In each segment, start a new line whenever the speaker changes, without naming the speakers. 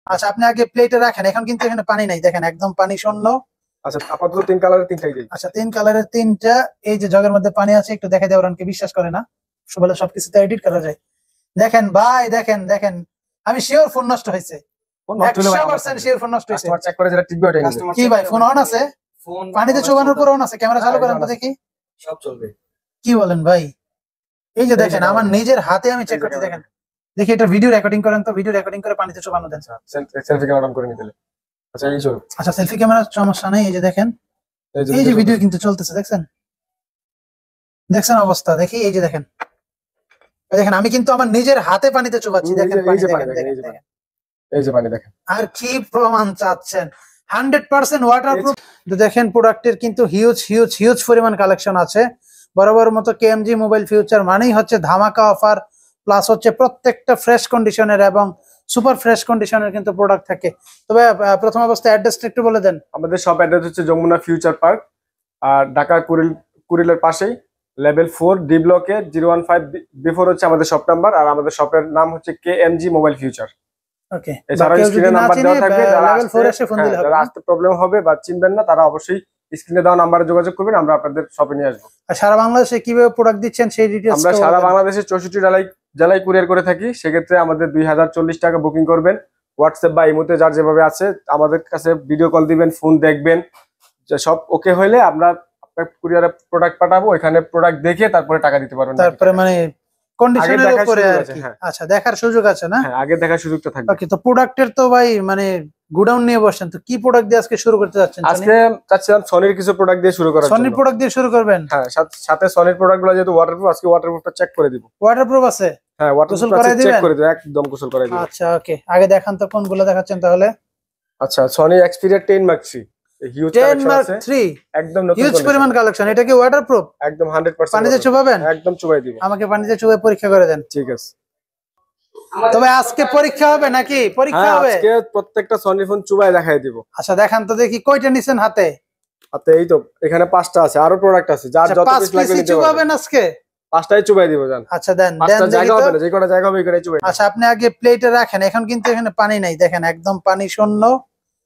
আচ্ছা আপনি আগে প্লেটে রাখেন, এখন কিন্তু এখানে পানি নাই, দেখেন একদম পানি শূন্য।
আচ্ছা আপাতত তিন কালারের তিনটাই দেই।
আচ্ছা 3 কালারের 3টা, এই যে জগের মধ্যে পানি আছে একটু দেখে দেওয়ার, অনেকে বিশ্বাস করে না, বলে সবকিছুতে এডিট করা যায়। দেখেন ভাই, দেখেন দেখেন, আমি শিওর ফোন নষ্ট হয়েছে, 100% শিওর ফোন নষ্ট হয়েছে।
চেক করে যেটা টিকবে ওটাই নেবে।
কি ভাই ফোন অন আছে? পানিতে চুবানোর পর অন আছে? ক্যামেরা চালু করেন তো দেখি।
সব চলবে।
কি বলেন ভাই? এই যে দেখেন আমার নিজের হাতে আমি চেক করতে, দেখেন দেখি এটা ভিডিও রেকর্ডিং করেন তো, ভিডিও রেকর্ডিং করে পানিতে চুবানো দেন।
সেলফি ক্যামেরা অন করে নিতে। আচ্ছা এই চলো।
আচ্ছা সেলফি ক্যামেরা সমস্যা নাই, এই যে দেখেন, এই যে ভিডিও কিন্তু চলতেছে, দেখছেন দেখছেন অবস্থা, দেখি এই যে দেখেন, দেখেন আমি কিন্তু আমার নিজের হাতে পানিতে চুবাচ্ছি, দেখেন
এই যে পানি দেখেন, এই যে পানি দেখেন।
আর কি প্রমাণ চাচ্ছেন? 100% ওয়াটারপ্রুফ। দেখেন প্রোডাক্টের কিন্তু হিউজ হিউজ হিউজ পরিমাণ কালেকশন আছে। বরাবর মতো কেএমজি মোবাইল ফিউচার মানেই হচ্ছে ধামাকা অফার, প্লাস হচ্ছে প্রত্যেকটা ফ্রেশ কন্ডিশনের এবং সুপার ফ্রেশ কন্ডিশনের কিন্তু প্রোডাক্ট থাকে। তবে প্রথম অবস্থায় অ্যাড্রেসটা একটু বলে দেন।
আমাদের শপ অ্যাড্রেস হচ্ছে যমুনা ফিউচার পার্ক, আর ঢাকা কুরিলের পাশেই লেভেল 4 ডি ব্লকে 015 বিফোর হচ্ছে আমাদের শপ নাম্বার। আর আমাদের শপের নাম হচ্ছে কেএমজি মোবাইল ফিউচার।
ওকে,
এছাড়াও স্ক্রিনে নাম্বার দেওয়া থাকবে, যারা আসতে প্রবলেম হবে বা চিনবেন না তারা অবশ্যই স্ক্রিনে দেওয়া নাম্বারে যোগাযোগ করবেন, আমরা আপনাদের শপে নিয়ে আসবো।
আর সারা বাংলাদেশে কিভাবে প্রোডাক্ট দিচ্ছেন সেই ডিটেইলস?
আমরা সারা বাংলাদেশে 64 জেলায় কুরিয়ার করে থাকি। সেক্ষেত্রে আমাদের 2040 টাকা বুকিং করবেন। হোয়াটসঅ্যাপ বা ইমোতে যার যেভাবে আছে আমাদের কাছে ভিডিও কল দিবেন, ফোন দেখবেন, সব ওকে হইলে আমরা আপনার কুরিয়ারে প্রোডাক্ট পাঠাবো, ওখানে প্রোডাক্ট দেখে তারপরে টাকা দিতে পারবেন।
তারপরে মানে কন্ডিশনের উপরে আর কি। আচ্ছা দেখার সুযোগ আছে না?
হ্যাঁ আগে দেখার সুযোগটা থাকবে।
ওকে, তো প্রোডাক্টের তো ভাই মানে গোডাউন নিয়ে বসেন, তো কি প্রোডাক্ট দিয়ে আজকে শুরু করতে যাচ্ছেন?
আজকে চাচ্ছিলাম সনির কিছু প্রোডাক্ট দিয়ে শুরু করার জন্য।
সনির প্রোডাক্ট দিয়ে শুরু করবেন?
হ্যাঁ সাথে সনির প্রোডাক্টগুলো যেহেতু ওয়াটারপ্রুফ, আজকে ওয়াটারপ্রুফটা চেক করে দিব।
ওয়াটারপ্রুফ আছে?
হ্যাঁ ওয়াটারপ্রুফ চেক করে দিব, একদম গোসল করাই দিব।
আচ্ছা ওকে, আগে দেখান তো কোনগুলো দেখাচ্ছেন তাহলে।
আচ্ছা Sony Xperia 10 Mark 3, huge collection আছে, একদম নতুন
হিউজ পরিমাণ কালেকশন। এটা কি ওয়াটারপ্রুফ?
একদম 100%।
পানিতে চুবাবেন?
একদম চুবাই দিব।
আমাকে পানিতে চুবাই পরীক্ষা করে দেন।
ঠিক আছে।
তবে আজকে পরীক্ষা হবে নাকি? পরীক্ষা হবে
আজকে প্রত্যেকটা সনি ফোন চুবাই দেখাই দিব।
আচ্ছা দেখান তো দেখি, কয়টা নিছেন হাতে?
হাতে এই তো এখানে 5টা আছে, আরো প্রোডাক্ট আছে, যার যত পিস লাগবে নিতে
চুবাবেন আজকে।
5টাই চুবাই দিব জান।
আচ্ছা দেন
দেন, জায়গা হবে না, যে কটা জায়গা হবে এখানে চুবাই।
আচ্ছা আপনি আগে প্লেটে রাখেন, এখন কিন্তু এখানে পানি নাই, দেখেন একদম পানি শূন্য।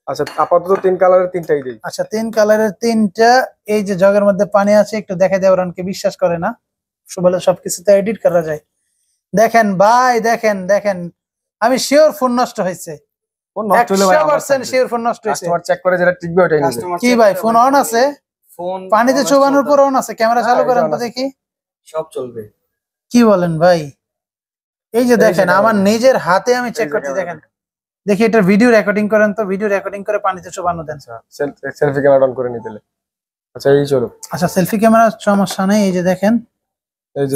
আচ্ছা আপাতত 3 কালারের 3টাই দেই।
আচ্ছা 3 কালারের 3টা, এই যে জগের মধ্যে পানি আছে একটু দেখে দেওয়ার, অনেকে বিশ্বাস করে না, বলে সবকিছুতে এডিট করা যায়। দেখেন ভাই, দেখেন দেখেন, আমি শিওর ফোন নষ্ট হয়েছে, 100% শিওর ফোন নষ্ট হয়েছে।
কাস্টমার চেক করে যেটা টিকবে ওটাই নেবে।
কি ভাই ফোন অন আছে? পানিতে চুবানোর পর অন আছে? ক্যামেরা চালু করেন তো দেখি।
সব চলবে।
কি বলেন ভাই? এই যে দেখেন আমার নিজের হাতে আমি চেক করতে, দেখেন দেখি এটা ভিডিও রেকর্ডিং করেন তো, ভিডিও রেকর্ডিং করে পানিতে চুবানো দেন।
সেলফি ক্যামেরা অন করে নিতে। আচ্ছা এই চলো।
আচ্ছা সেলফি ক্যামেরা সমস্যা নেই, এই যে দেখেন,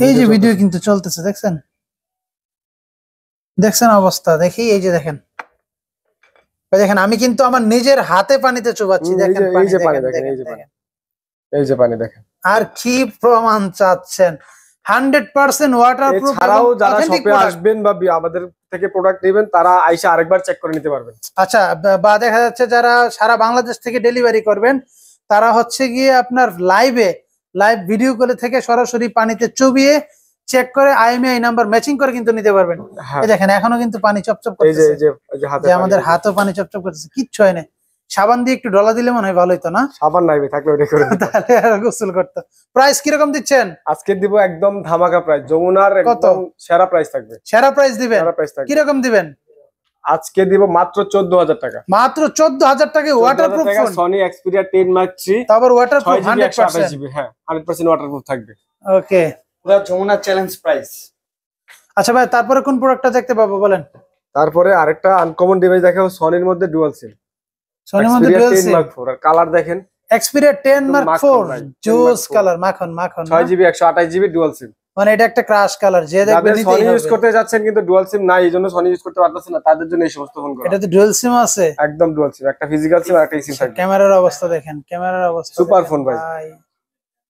এই যে ভিডিও কিন্তু চলতেছে, দেখছেন দেখছেন অবস্থা, দেখি এই যে দেখেন, দেখেন আমি কিন্তু আমার নিজের হাতে পানিতে চুবাচ্ছি, দেখেন
এই যে পানি দেখেন, এই যে পানি দেখেন।
আর কি প্রমাণ চাচ্ছেন? 100% ওয়াটারপ্রুফ।
ছাড়াও যারা শপে আসবেন বা আমাদের থেকে প্রোডাক্ট নেবেন তারা আইসা আরেকবার চেক করে নিতে পারবেন।
আচ্ছা বা দেখা যাচ্ছে যারা সারা বাংলাদেশ থেকে ডেলিভারি করবেন তারা হচ্ছে গিয়ে আপনার লাইভ ভিডিও কলে থেকে সরাসরি পানিতে চুবিয়ে চেক করে IMEI নাম্বার ম্যাচিং করে কিন্তু নিতে পারবেন। এই দেখেন এখনো কিন্তু পানি চপচপ করতেছে, যে আমাদের হাতও পানি চপচপ করতেছে, কিচ্ছু হয় না। সাবান দিয়ে একটু ডলা দিলে মনে হয় ভালো হইতো না?
সাবান নাই থাকলে ওটা করে দিতাম,
তাহলে আর গোসল করতে। প্রাইস কি রকম দিচ্ছেন
আজকে? দিব একদম ধামাকা প্রাইস, যমুনার একদম সেরা প্রাইস থাকবে।
সেরা প্রাইস দিবেন? কি রকম দিবেন?
আজকে দিব মাত্র 14,000 টাকা।
মাত্র 14,000 টাকা waterproof phone,
Sony Xperia 10 Mark 3,
তারপর ওয়াটারপ্রুফ
100%। হ্যাঁ 100% ওয়াটারপ্রুফ থাকবে।
ওকে,
পুরো যমুনা চ্যালেঞ্জ প্রাইস।
আচ্ছা ভাই তারপরে কোন প্রোডাক্টটা দেখতে পাবো বলেন?
তারপরে আরেকটা আনকমন ডিভাইস দেখাবো, সনির মধ্যে ডুয়াল সিম।
সনির মধ্যে ডুয়াল সিম
10 Mark 4, আর কালার দেখেন
এক্সপিরিয়া 10 Mark 4 জুস কালার, মাখন
6GB 128GB ডুয়াল সিম।
মানে এটা একটা ক্রাশ কালার, যে দেখবে নিতেই হবে।
সনি ইউজ করতে যাচ্ছেন কিন্তু ডুয়াল সিম নাই, এইজন্য সনি ইউজ করতে পারতেছেন না, তাদের জন্য এই সমস্ত ফোন করা।
এটা তো ডুয়াল সিম আছে?
একদম ডুয়াল সিম, একটা ফিজিক্যাল সিম আর একটা সিম থাকবে।
ক্যামেরার অবস্থা দেখেন, ক্যামেরার অবস্থা
সুপার ফোন ভাই।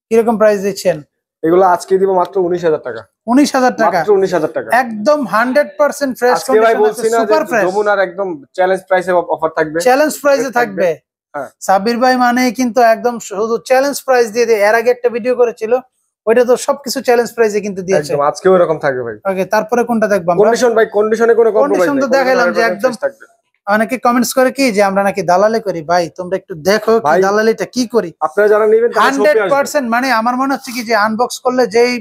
কি রকম প্রাইস দিচ্ছেন?
এগুলো আজকে দিব মাত্র 19,000 টাকা।
19,000 টাকা?
মাত্র 19,000 টাকা,
একদম 100% ফ্রেশ
আজকে ভাই বলছি না যে যমুনার একদম চ্যালেঞ্জ প্রাইসে অফার থাকবে।
চ্যালেঞ্জ প্রাইসে থাকবে? হ্যাঁ সাব্বির ভাই মানে কিন্তু একদম শুধু চ্যালেঞ্জ প্রাইস দিয়ে দেয়। এর আগে একটা ভিডিও করেছিল, ওইটা তো সবকিছু চ্যালেঞ্জ প্রাইসে কিন্তু দিয়েছে।
একদম আজকেও এরকম থাকবে ভাই।
ওকে, তারপরে কোনটা দেখব আমরা?
কন্ডিশন ভাই, কন্ডিশনে কোনো কম্প্রোমাইজ
নেই, কন্ডিশন তো দেখাইলাম যে একদম অনেকে কমেন্টস করে কি যে আমরা নাকি দালালি করি, ভাই তোমরা একটু দেখো কি
ভাই,
দালালিটা কি করি।
আপনারা যারা নেবেন তারা শপে আসবেন।
100% মানে আমার মনে হচ্ছে কি যে আনবক্স করলে যেই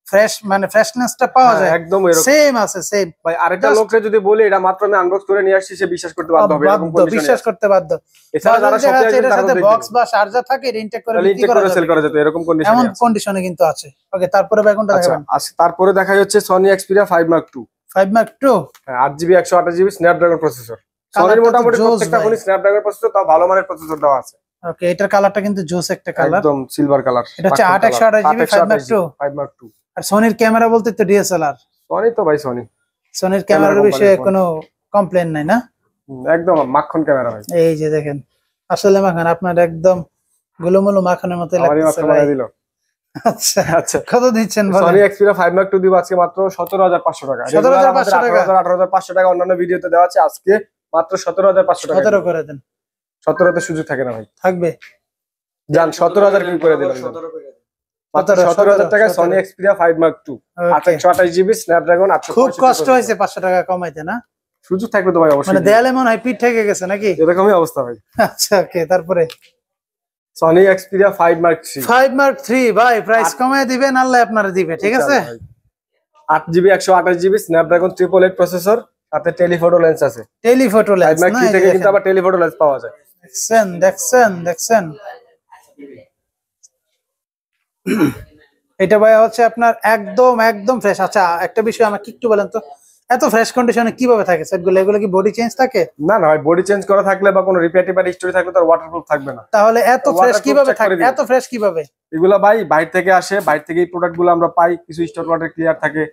ফ্রেশ মানে ফ্রেশনেসটা পাওয়া যায়
একদম এরকম
সেম আছে সেম।
ভাই। আরেকটা
Just-
লোককে যদি বলি এটা মাত্র আমি আনবক্স করে নিয়ে আসছি, সে বিশ্বাস করতে বাধ্য হবে, এরকম কন্ডিশনে
বিশ্বাস করতে বাধ্য।
এছাড়া যারা শপে আসবেন
এটার
তারা
সাথে
দেখবেন
বক্স বা চার্জার থাকে, ইনটেক করে বিক্রি
ইনটেক
করা
করে সেল
যাবে,
করা যেত, এরকম কন্ডিশনে
এমন
আছে।
কন্ডিশনে কিন্তু আছে। ওকে, তারপরে ভাই কোনটা
আচ্ছা,
দেখাবেন?
তারপরে দেখা যাচ্ছে Sony Xperia 5 Mark II
5 Mark II
8GB 128GB Snapdragon processor.
Colourটা
সনির
তো
মোটামুটি
জোস
প্রত্যেকটা
ভাই।
ফোনই স্ন্যাপড্রাগন প্রসেসর, তাও ভালো মানের প্রসেসর দেওয়া আছে।
ওকে, এটার কালারটা কিন্তু জোস একটা কালার,
একদম সিলভার কালার।
এটা হচ্ছে 8/128GB 5 Mark II।
5 Mark II।
আর সোনির ক্যামেরা বলতে তো ডিএসএলআর,
সনি তো ভাই সনি,
সোনির ক্যামেরার
company
বিষয়ে
phone।
কোনো কমপ্লেন নাই না?
একদম মাখন ক্যামেরা ভাই।
এই যে দেখেন, আসলে মাখন আপনার একদম গুলোমুলো মাখনের মতো
আমারই
লাগতেছে
মাখন
ভাই।
বানিয়ে দিল।
আচ্ছা
আচ্ছা,
কত দিচ্ছেন বলেন?
সনি Xperia 5 Mark II দিব আজকে মাত্র 17,500 টাকা।
17,500 টাকা।
18,500 টাকা অন্যান্য ভিডিওতে দেওয়া আছে, আজকে মাত্র 17,500 টাকা।
17 করে দেন,
17 তে সুযোগ থাকে না ভাই।
থাকবে।
জান 17,000 কি করে দিলাম,
17 করে দেন।
মাত্র 17,000 টাকায় Sony Xperia 5 Mark II
Okay.
8/128GB Snapdragon 865।
খুব কষ্ট হয়েছে 500 টাকা কমাইতে না?
সুযোগ থাকবে তো ভাই অবশ্যই।
মানে দেয়ালে মনে হয় পিঠ থেকে গেছে নাকি?
এরকমই অবস্থা ভাই।
আচ্ছা ওকে, তারপরে
Sony Xperia 5 Mark III
5 Mark III ভাই প্রাইস কমায় দিবেন, আল্লাহ আপনারা দিবে, ঠিক আছে?
8GB 128GB স্ন্যাপড্রাগন 888 প্রসেসর, সাথে টেলিফটো লেন্স আছে।
টেলিফটো
5
লেন্স
Mark
না?
III
এই
থেকে
যে
কিন্তু আবার টেলিফটো লেন্স পাওয়া যায়।
দেখছেন এটা ভাই হচ্ছে আপনার একদম একদম ফ্রেশ। আচ্ছা একটা বিষয় আমাকে একটু বলেন তো, এত ফ্রেশ কন্ডিশনে কিভাবে থাকে সেটগুলো? এগুলো কি বডি চেঞ্জ থাকে?
না না ভাই, বডি চেঞ্জ করা থাকলে বা কোনো রিপেয়ার টিপার হিস্টরি থাকলে তার ওয়াটারপ্রুফ থাকবে না।
তাহলে এত ফ্রেশ
Waterproof
কিভাবে
check করে
থাকে?
দিবেন।
এত ফ্রেশ কিভাবে?
এগুলা ভাই বাইরে থেকে আসে, বাইরে থেকে এই প্রোডাক্ট গুলো আমরা পাই, কিছু স্টোর ওয়াটার ক্লিয়ার থাকে,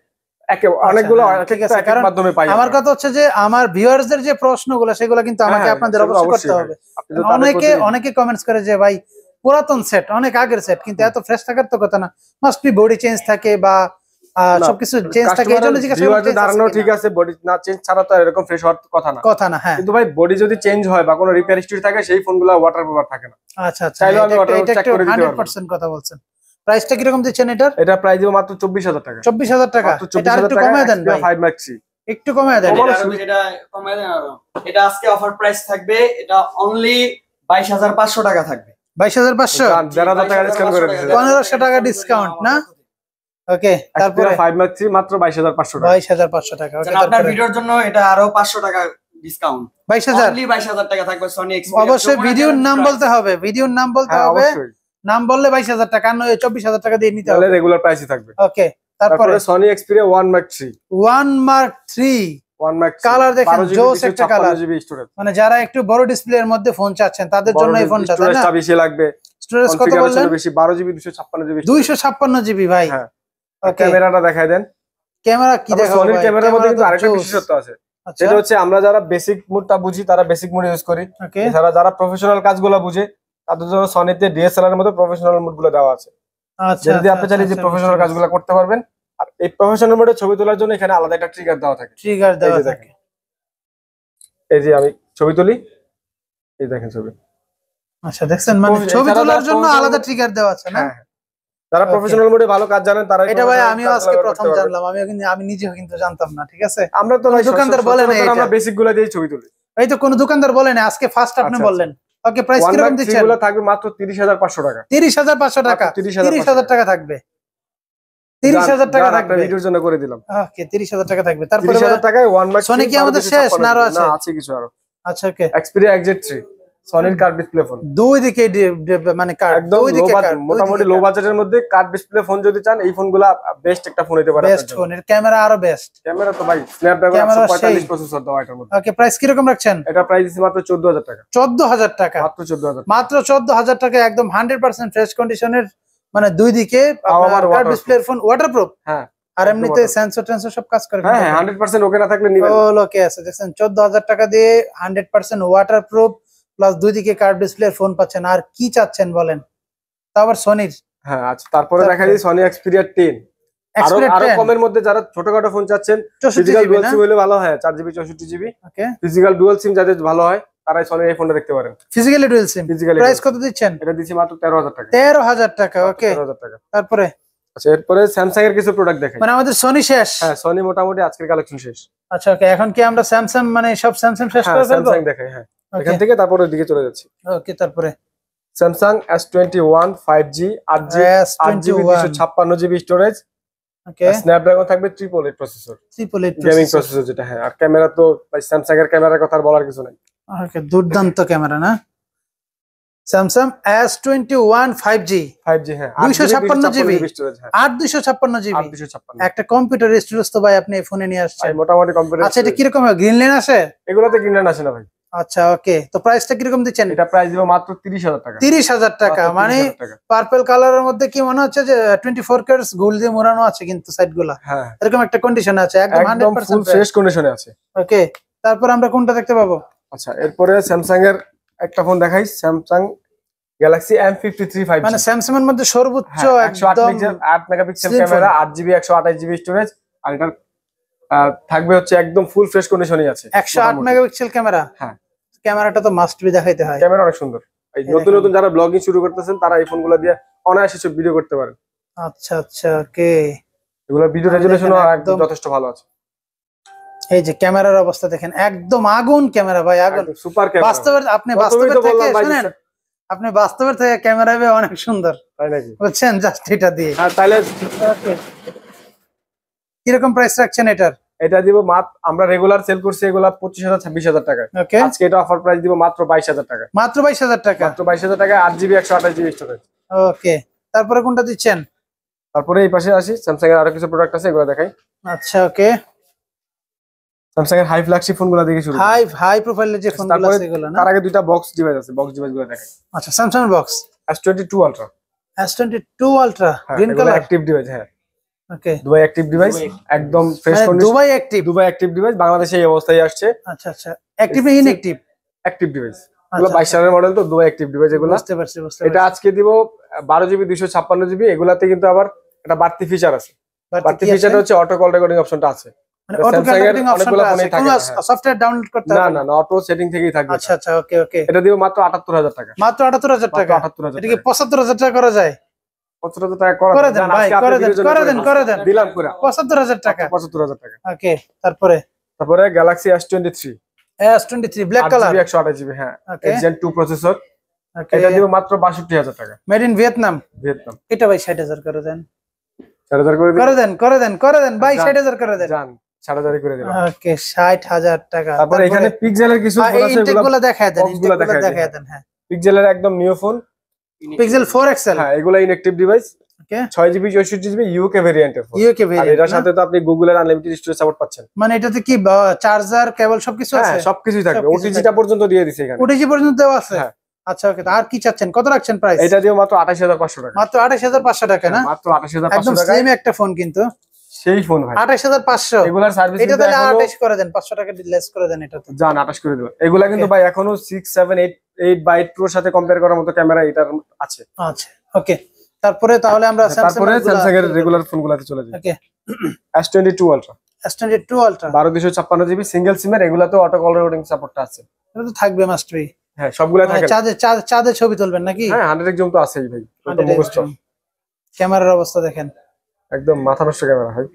অনেকগুলো
হ্যাঁ, ঠিক আছে,
এক এক
কারণ
মাধ্যমে পাই।
আমার কথা হচ্ছে যে আমার ভিউয়ার্সদের যে প্রশ্নগুলো সেগুলো কিন্তু আমাকে
হ্যাঁ,
আপনাদের
সেগুলো
অবশ্যই করতে
অবশ্যই
হবে।
আপনি তো তাদের
অনেকে
প্রতি-
অনেকে কমেন্টস করে যে ভাই পুরাতন সেট, অনেক আগের সেট, কিন্তু এত ফ্রেশ থাকার তো কথা না, মাস্ট বি বডি চেঞ্জ থাকে বা
না,
সবকিছু চেঞ্জ থাকে, এই জন্য জিজ্ঞাসা
ভিউয়ারদের
করছি
ধারণা ঠিক আছে, বডি না চেঞ্জ ছাড়া তো আর এরকম ফ্রেশ হওয়ার কথা না।
কথা না। হ্যাঁ
কিন্তু ভাই বডি যদি চেঞ্জ হয় বা কোনো রিপেয়ার হিস্টরি থাকে, সেই ফোনগুলো ওয়াটারপ্রুফ থাকে না।
আচ্ছা আচ্ছা,
চাইলেও আমি
এটা
waterproof
এটা
check
একটু
করে দিতে পারবো।
100% কথা বলছেন। প্রাইসটা কিরকম দিচ্ছেন এটার?
এটা প্রাইস দিব মাত্র 24,000 টাকা।
24,000 টাকা।
মাত্র
এটা
24,000
আরেকটু
টাকা
কমায় দেন ভাই,
5 Mark III।
একটু কমায় দেন।
কমানো
এটা কমায় দেন আরো। এটা আজকে অফার প্রাইস থাকবে, এটা অনলি 22,500 টাকা থাকবে।
22,500,
1,500 টাকা ডিসকাউন্ট করে দিয়েছে।
1500 টাকা ডিসকাউন্ট না? ওকে, তারপরে
Xperia 5 Mark III মাত্র 22,500 টাকা।
22,500 টাকা। ওকে,
আপনার
তারপরে
ভিডিওর জন্য এটা আরো 500 টাকা ডিসকাউন্ট।
22,000।
অনলি 22,000 টাকা থাকবে Sony Xperia।
অবশ্যই ভিডিওর নাম বলতে হবে, ভিডিওর নাম বলতে
হ্যাঁ
হবে,
অবশ্যই,
নাম বললে 22,000 টাকা, আর নয় 24,000 টাকা দিয়ে নিতে
তাহলে
হবে।
রেগুলার প্রাইসই থাকবে।
ওকে,
তারপরে
তারপরে
Sony Xperia 1 Mark III
1 Mark III
1 Mark III
colour দেখেন,
12GB
জোস একটা কালার।
256GB storage.
মানে যারা একটু বড় ডিসপ্লে এর মধ্যে ফোন চাচ্ছেন তাদের জন্য এই ফোনটা, তাই না?
স্টোরেজটা বেশি লাগবে,
স্টোরেজ কত বললেন?
কনফিগারেশন বেশি, 12GB 256GB।
256 জিবি ভাই।
হ্যাঁ।
ওকে,
ক্যামেরাটা দেখায় দেন।
ক্যামেরা কি দেখাবো
সনির
ভাই?
ক্যামেরার মধ্যে কিন্তু
ক্যামেরা তো
আরেকটা
জোস।
বিশেষত্ব আছে,
আচ্ছা,
যেটা হচ্ছে আমরা যারা বেসিক মোডটা বুঝি তারা বেসিক মোড ইউজ করি,
ওকে,
এছাড়া যারা প্রফেশনাল কাজগুলো বুঝে তাদের জন্য সনিতে ডিএসএলআর এর মতো প্রফেশনাল মোডগুলো দেওয়া আছে,
আচ্ছা,
যদি আপনি চাইলে যে প্রফেশনাল কাজগুলো করতে পারবেন। আর এই প্রফেশনাল মোডে ছবি তোলার জন্য এখানে আলাদা একটা ট্রিগার দেওয়া থাকে।
ট্রিগার
এই
দেওয়া
যে
থাকে।
দেখেন, এই যে আমি ছবি তুলি, এই দেখেন ছবি।
আচ্ছা, দেখছেন মানে ছবি
এছাড়া
তোলার
যারা
জন্য
professional-
আলাদা ট্রিগার দেওয়া আছে না?
হ্যাঁ, যারা
Okay.
প্রফেশনাল মোডে ভালো কাজ জানেন তারা
এটা ভাই আমিও আজকে প্রথম জানলাম, আমি নিজেও কিন্তু জানতাম না, ঠিক আছে?
আমরা তো ভাই
দোকানদার বলে না এটা।
আমরা বেসিক গুলো দিয়ে ছবি তুলি।
এই তো কোনো দোকানদার বলে না, আজকে ফার্স্ট আপনি
আচ্ছা,
বললেন। ওকে, প্রাইস
1
কিরকম
Mark III
দিচ্ছেন?
গুলো থাকবে মাত্র 30,500 টাকা।
30,500 টাকা।
মাত্র 30,500
30,000 টাকা থাকবে। 30,000 টাকা থাকবে
ভিডিওর জন্য করে দিলাম।
ওকে, 30,000 টাকা থাকবে। তারপরে
30,000 টাকায় 1 Mark
Sony কি আমাদের শেষ না আরো আছে?
না, আছে কিছু আরো।
আচ্ছা, ওকে,
Xperia XZ3 সনির কার্ড ডিসপ্লে ফোন,
দুই দিকে মানে কার্ড,
একদম
দুই দিকে কার্ড,
মোটামুটি লো বাজেটের মধ্যে কার্ড ডিসপ্লে ফোন যদি চান এই ফোনগুলো বেস্ট একটা ফোন হতে পারে।
বেস্ট ফোন, এর ক্যামেরা আরো বেস্ট।
ক্যামেরা তো ভাই স্ন্যাপড্রাগন
ক্যামেরা
845
সেই।
প্রসেসর দেওয়া এটার মধ্যে।
ওকে, প্রাইস কিরকম রাখছেন?
এটা প্রাইস দিছি মাত্র 14,000 টাকা।
14,000 টাকা।
মাত্র 14,000।
মাত্র 14,000 টাকা, একদম 100% ফ্রেশ কন্ডিশনের, মানে দুই দিকে
আবার
কার্ড
waterproof।
ডিসপ্লের ফোন, ওয়াটারপ্রুফ।
হ্যাঁ,
আর এমনিতে
waterproof।
সেন্সর টেন্সর সব কাজ করে।
হ্যাঁ 100% ওকে না থাকলে নিবেন।
ওকে আছে, দেখছেন 14,000 টাকা দিয়ে 100% ওয়াটারপ্রুফ প্লাস দুই দিকে কার্ড ডিসপ্লের ফোন পাচ্ছেন। আর কি চাচ্ছেন বলেন? তা আবার সনির
হ্যাঁ, আচ্ছা তারপরে দেখা যায় Sony Xperia 10 আরো কমের মধ্যে যারা ছোটখাটো ফোন চাচ্ছেন,
64
ফিজিক্যাল
জিবি
ডুয়াল
না?
সিম হলে ভালো হয়, 4GB 64GB
ওকে,
ফিজিক্যাল ডুয়াল সিম যাদের ভালো হয় তারাই Sony এই ফোনটা দেখতে পারেন।
Physically dual SIM.
Physically
price কত দিচ্ছেন?
এটা দিছি মাত্র 13,000 টাকা।
13,000 টাকা। ওকে,
13,000 টাকা।
তারপরে
আচ্ছা এরপরে স্যামসাং এর কিছু প্রোডাক্ট দেখাই।
মানে আমাদের সোনি শেষ?
হ্যাঁ সোনি মোটামুটি আজকের কালেকশন শেষ।
আচ্ছা ওকে, এখন কি আমরা স্যামসাং মানে সব স্যামসাং শেষ করে ফেলবো?
স্যামসাং দেখাই, হ্যাঁ এখান থেকে তারপর ওইদিকে চলে যাচ্ছি।
ওকে, তারপরে
Samsung S21 5G 8GB 256GB storage.
ওকে,
স্ন্যাপড্রাগন থাকবে 888 প্রসেসর,
888
গেমিং প্রসেসর যেটা। হ্যাঁ আর ক্যামেরা তো ভাই স্যামসাং এর ক্যামেরার কথা আর বলার কিছু নাই।
ওকে, দুর্দান্ত ক্যামেরা না? স্যামসাং S21 5G
5G, হ্যাঁ
256GB
স্টোরেজ, হ্যাঁ
8256GB
8256।
একটা কম্পিউটার স্টোরেজ তো ভাই আপনি এই ফোনে নিয়ে আসছেন।
মোটামুটি কম্পিউটার।
আচ্ছা এটা কি রকম গ্রিন লাইন আসে?
এগুলোতে গ্রিন লাইন আসে না ভাই।
আচ্ছা ওকে, তো প্রাইসটা কি রকম দিচ্ছেন?
এটা প্রাইস দিব মাত্র 30000 টাকা।
30000 টাকা, মানে পার্পল কালারের মধ্যে কি মনে হচ্ছে যে 24 ক্যারেটস গোল্ড দিয়ে মোড়ানো আছে কিন্তু সাইডগুলো।
হ্যাঁ
এরকম একটা কন্ডিশন আছে, একদম 100%
ফুল ফ্রেশ কন্ডিশনে আছে।
ওকে, তারপর আমরা কোনটা দেখতে পাবো?
আচ্ছা এরপরে স্যামসাং এর একটা ফোন দেখাই, স্যামসাং গ্যালাক্সি M53 5G।
মানে স্যামসাং এর মধ্যে সর্বোচ্চ
8 megapixel camera, 8GB 128GB storage, আর এটা থাকবে হচ্ছে একদম ফুল ফ্রেশ কন্ডিশনে আছে।
108 মেগাপিক্সেল ক্যামেরা।
হ্যাঁ
ক্যামেরাটা তো মাস্ট বি দেখাইতে হয়।
ক্যামেরা অনেক সুন্দর। এই নতুন নতুন যারা ব্লগিং শুরু করতেছেন তারা এই ফোনগুলো দিয়ে অনায়াসে সব ভিডিও করতে পারেন।
আচ্ছা আচ্ছা ওকে,
এগুলো ভিডিও রেজুলেশন একদম যথেষ্ট ভালো আছে।
এই যে ক্যামেরার অবস্থা দেখেন, একদম আগুন ক্যামেরা ভাই, আগুন
সুপার ক্যামেরা।
বাস্তবের আপনি বাস্তবের থেকে শুনেন, আপনি বাস্তবের থেকে ক্যামেরা অনেক সুন্দর,
তাই নাকি?
বুঝছেন জাস্ট এটা দিয়ে।
হ্যাঁ তাহলে
কিরকম প্রাইস রাখছেন এটার?
এটা দিব মাত্র, আমরা রেগুলার সেল করছি এগুলা 25000 26000 টাকায়।
ওকে,
আজকে এটা অফার প্রাইস দিব মাত্র 22000 টাকা।
মাত্র 22000 টাকা?
মাত্র 22000 টাকা, 8GB 128GB স্টোরেজ।
ওকে, তারপরে কোনটা দিচ্ছেন?
তারপরে এই পাশে আসি, স্যামসাং এর আরো কিছু প্রোডাক্ট আছে, এগুলো দেখাই।
আচ্ছা ওকে,
স্যামসাং এর হাই ফ্ল্যাগশিপ ফোনগুলো দেখে শুরু।
হাই প্রোফাইলের যে ফোনগুলো আছে এগুলো না?
তার আগে দুইটা বক্স ডিভাইস আছে, বক্স ডিভাইসগুলো দেখাই।
আচ্ছা, স্যামসাং এর box
S22 ultra.
S22 ultra green
এগুলো
কালার
অ্যাক্টিভ ডিভাইস। হ্যাঁ
ওকে,
দুবাই অ্যাক্টিভ ডিভাইস, একদম ফ্রেশ
মানে
condition.
Dubai active,
Dubai active device বাংলাদেশে এই অবস্থায় আসছে।
আচ্ছা আচ্ছা, অ্যাক্টিভ না ইনঅ্যাক্টিভ?
অ্যাক্টিভ ডিভাইস, এগুলো 22 সালের মডেল তো, দুবাই অ্যাক্টিভ ডিভাইস এগুলো।
বুঝতে পারছি।
এটা আজকে দিব 12GB 256GB। এগুলাতে কিন্তু আবার একটা বাড়তি ফিচার আছে। বাড়তি ফিচারটা হচ্ছে অটো কল রেকর্ডিং অপশনটা আছে।
মানে অটো কল রেকর্ডিং অপশনটা আছে, কোনো সফটওয়্যার ডাউনলোড করতে হবে
না? অটো সেটিং থেকেই থাকবে।
আচ্ছা আচ্ছা ওকে ওকে,
এটা দিব মাত্র 78000 টাকা।
মাত্র 78000 টাকা?
78000
এটা কি 75000 টাকা করা যায়?
75000 টাকা
করে দেন ভাই, করে দেন
দিলাম করে
75000 টাকা।
75000 টাকা।
ওকে, তারপরে
Galaxy S23
black colour
8GB 128GB। হ্যাঁ Gen 2 প্রসেসর। এটা দিব মাত্র 62000 টাকা।
Made in Vietnam. এটা ভাই 60000 করে দেন।
4000
করে দেন ভাই, 60000 করে দেন।
জান 6000 করে দিলাম।
ওকে, 60000 টাকা।
তারপরে এখানে পিক্সেলের কিছু ফোন আছে,
এগুলো দেখায় দেন। হ্যাঁ
পিক্সেলের একদম নিউ ফোন,
পিক্সেল 4 XL।
হ্যাঁ এগুলা inactive device. Okay, 6GB 64GB UK ভেরিয়েন্টের ফোন।
ইউকে ভেরিয়েন্ট,
আর এর সাথে তো আপনি গুগলের আনলিমিটেড স্টোরেজ সাপোর্ট পাচ্ছেন।
মানে এটাতে কি চার্জার কেবল সবকিছু আছে?
হ্যাঁ সবকিছুই থাকবে, ওটিজিটা পর্যন্ত দিয়ে দিছে এখানে।
ওটিজি পর্যন্ত দেওয়া আছে? হ্যাঁ। আচ্ছা ওকে, আর কি চাচ্ছেন, কত রাখছেন প্রাইস?
এটা দিও মাত্র 28500 টাকা।
মাত্র 28500 টাকা না?
মাত্র 28500
একদম
টাকা।
সেম একটা ফোন কিন্তু
সেই ফোন ভাই
28500।
এগুলার সার্ভিস
এটা তাহলে 28 করে দেন, 500 টাকা লেস করে দেন। এটা তো
জান 28 করে দেব। এগুলা কিন্তু ভাই এখনো 6 7 8 বাই 8 প্রোর সাথে কম্পেয়ার করার মতো ক্যামেরা এটার আছে।
আচ্ছা ওকে, তারপরে তাহলে আমরা
স্যামসাং এর রেগুলার ফোনগুলোতে চলে যাই।
ওকে,
S22 আলট্রা 12256GB সিঙ্গেল সিমের, এগুলাতে অটো কল রেকর্ডিং সাপোর্টটা আছে।
এটা তো থাকবে মাস্ট বি।
হ্যাঁ সবগুলা থাকে।
চাঁদে ছবি তুলবেন নাকি?
হ্যাঁ 100 জুম তো আছেই ভাই, ওটা মুখস্থ।
ক্যামেরার অবস্থা দেখেন,
একদম মাথা নষ্ট ক্যামেরা ভাই।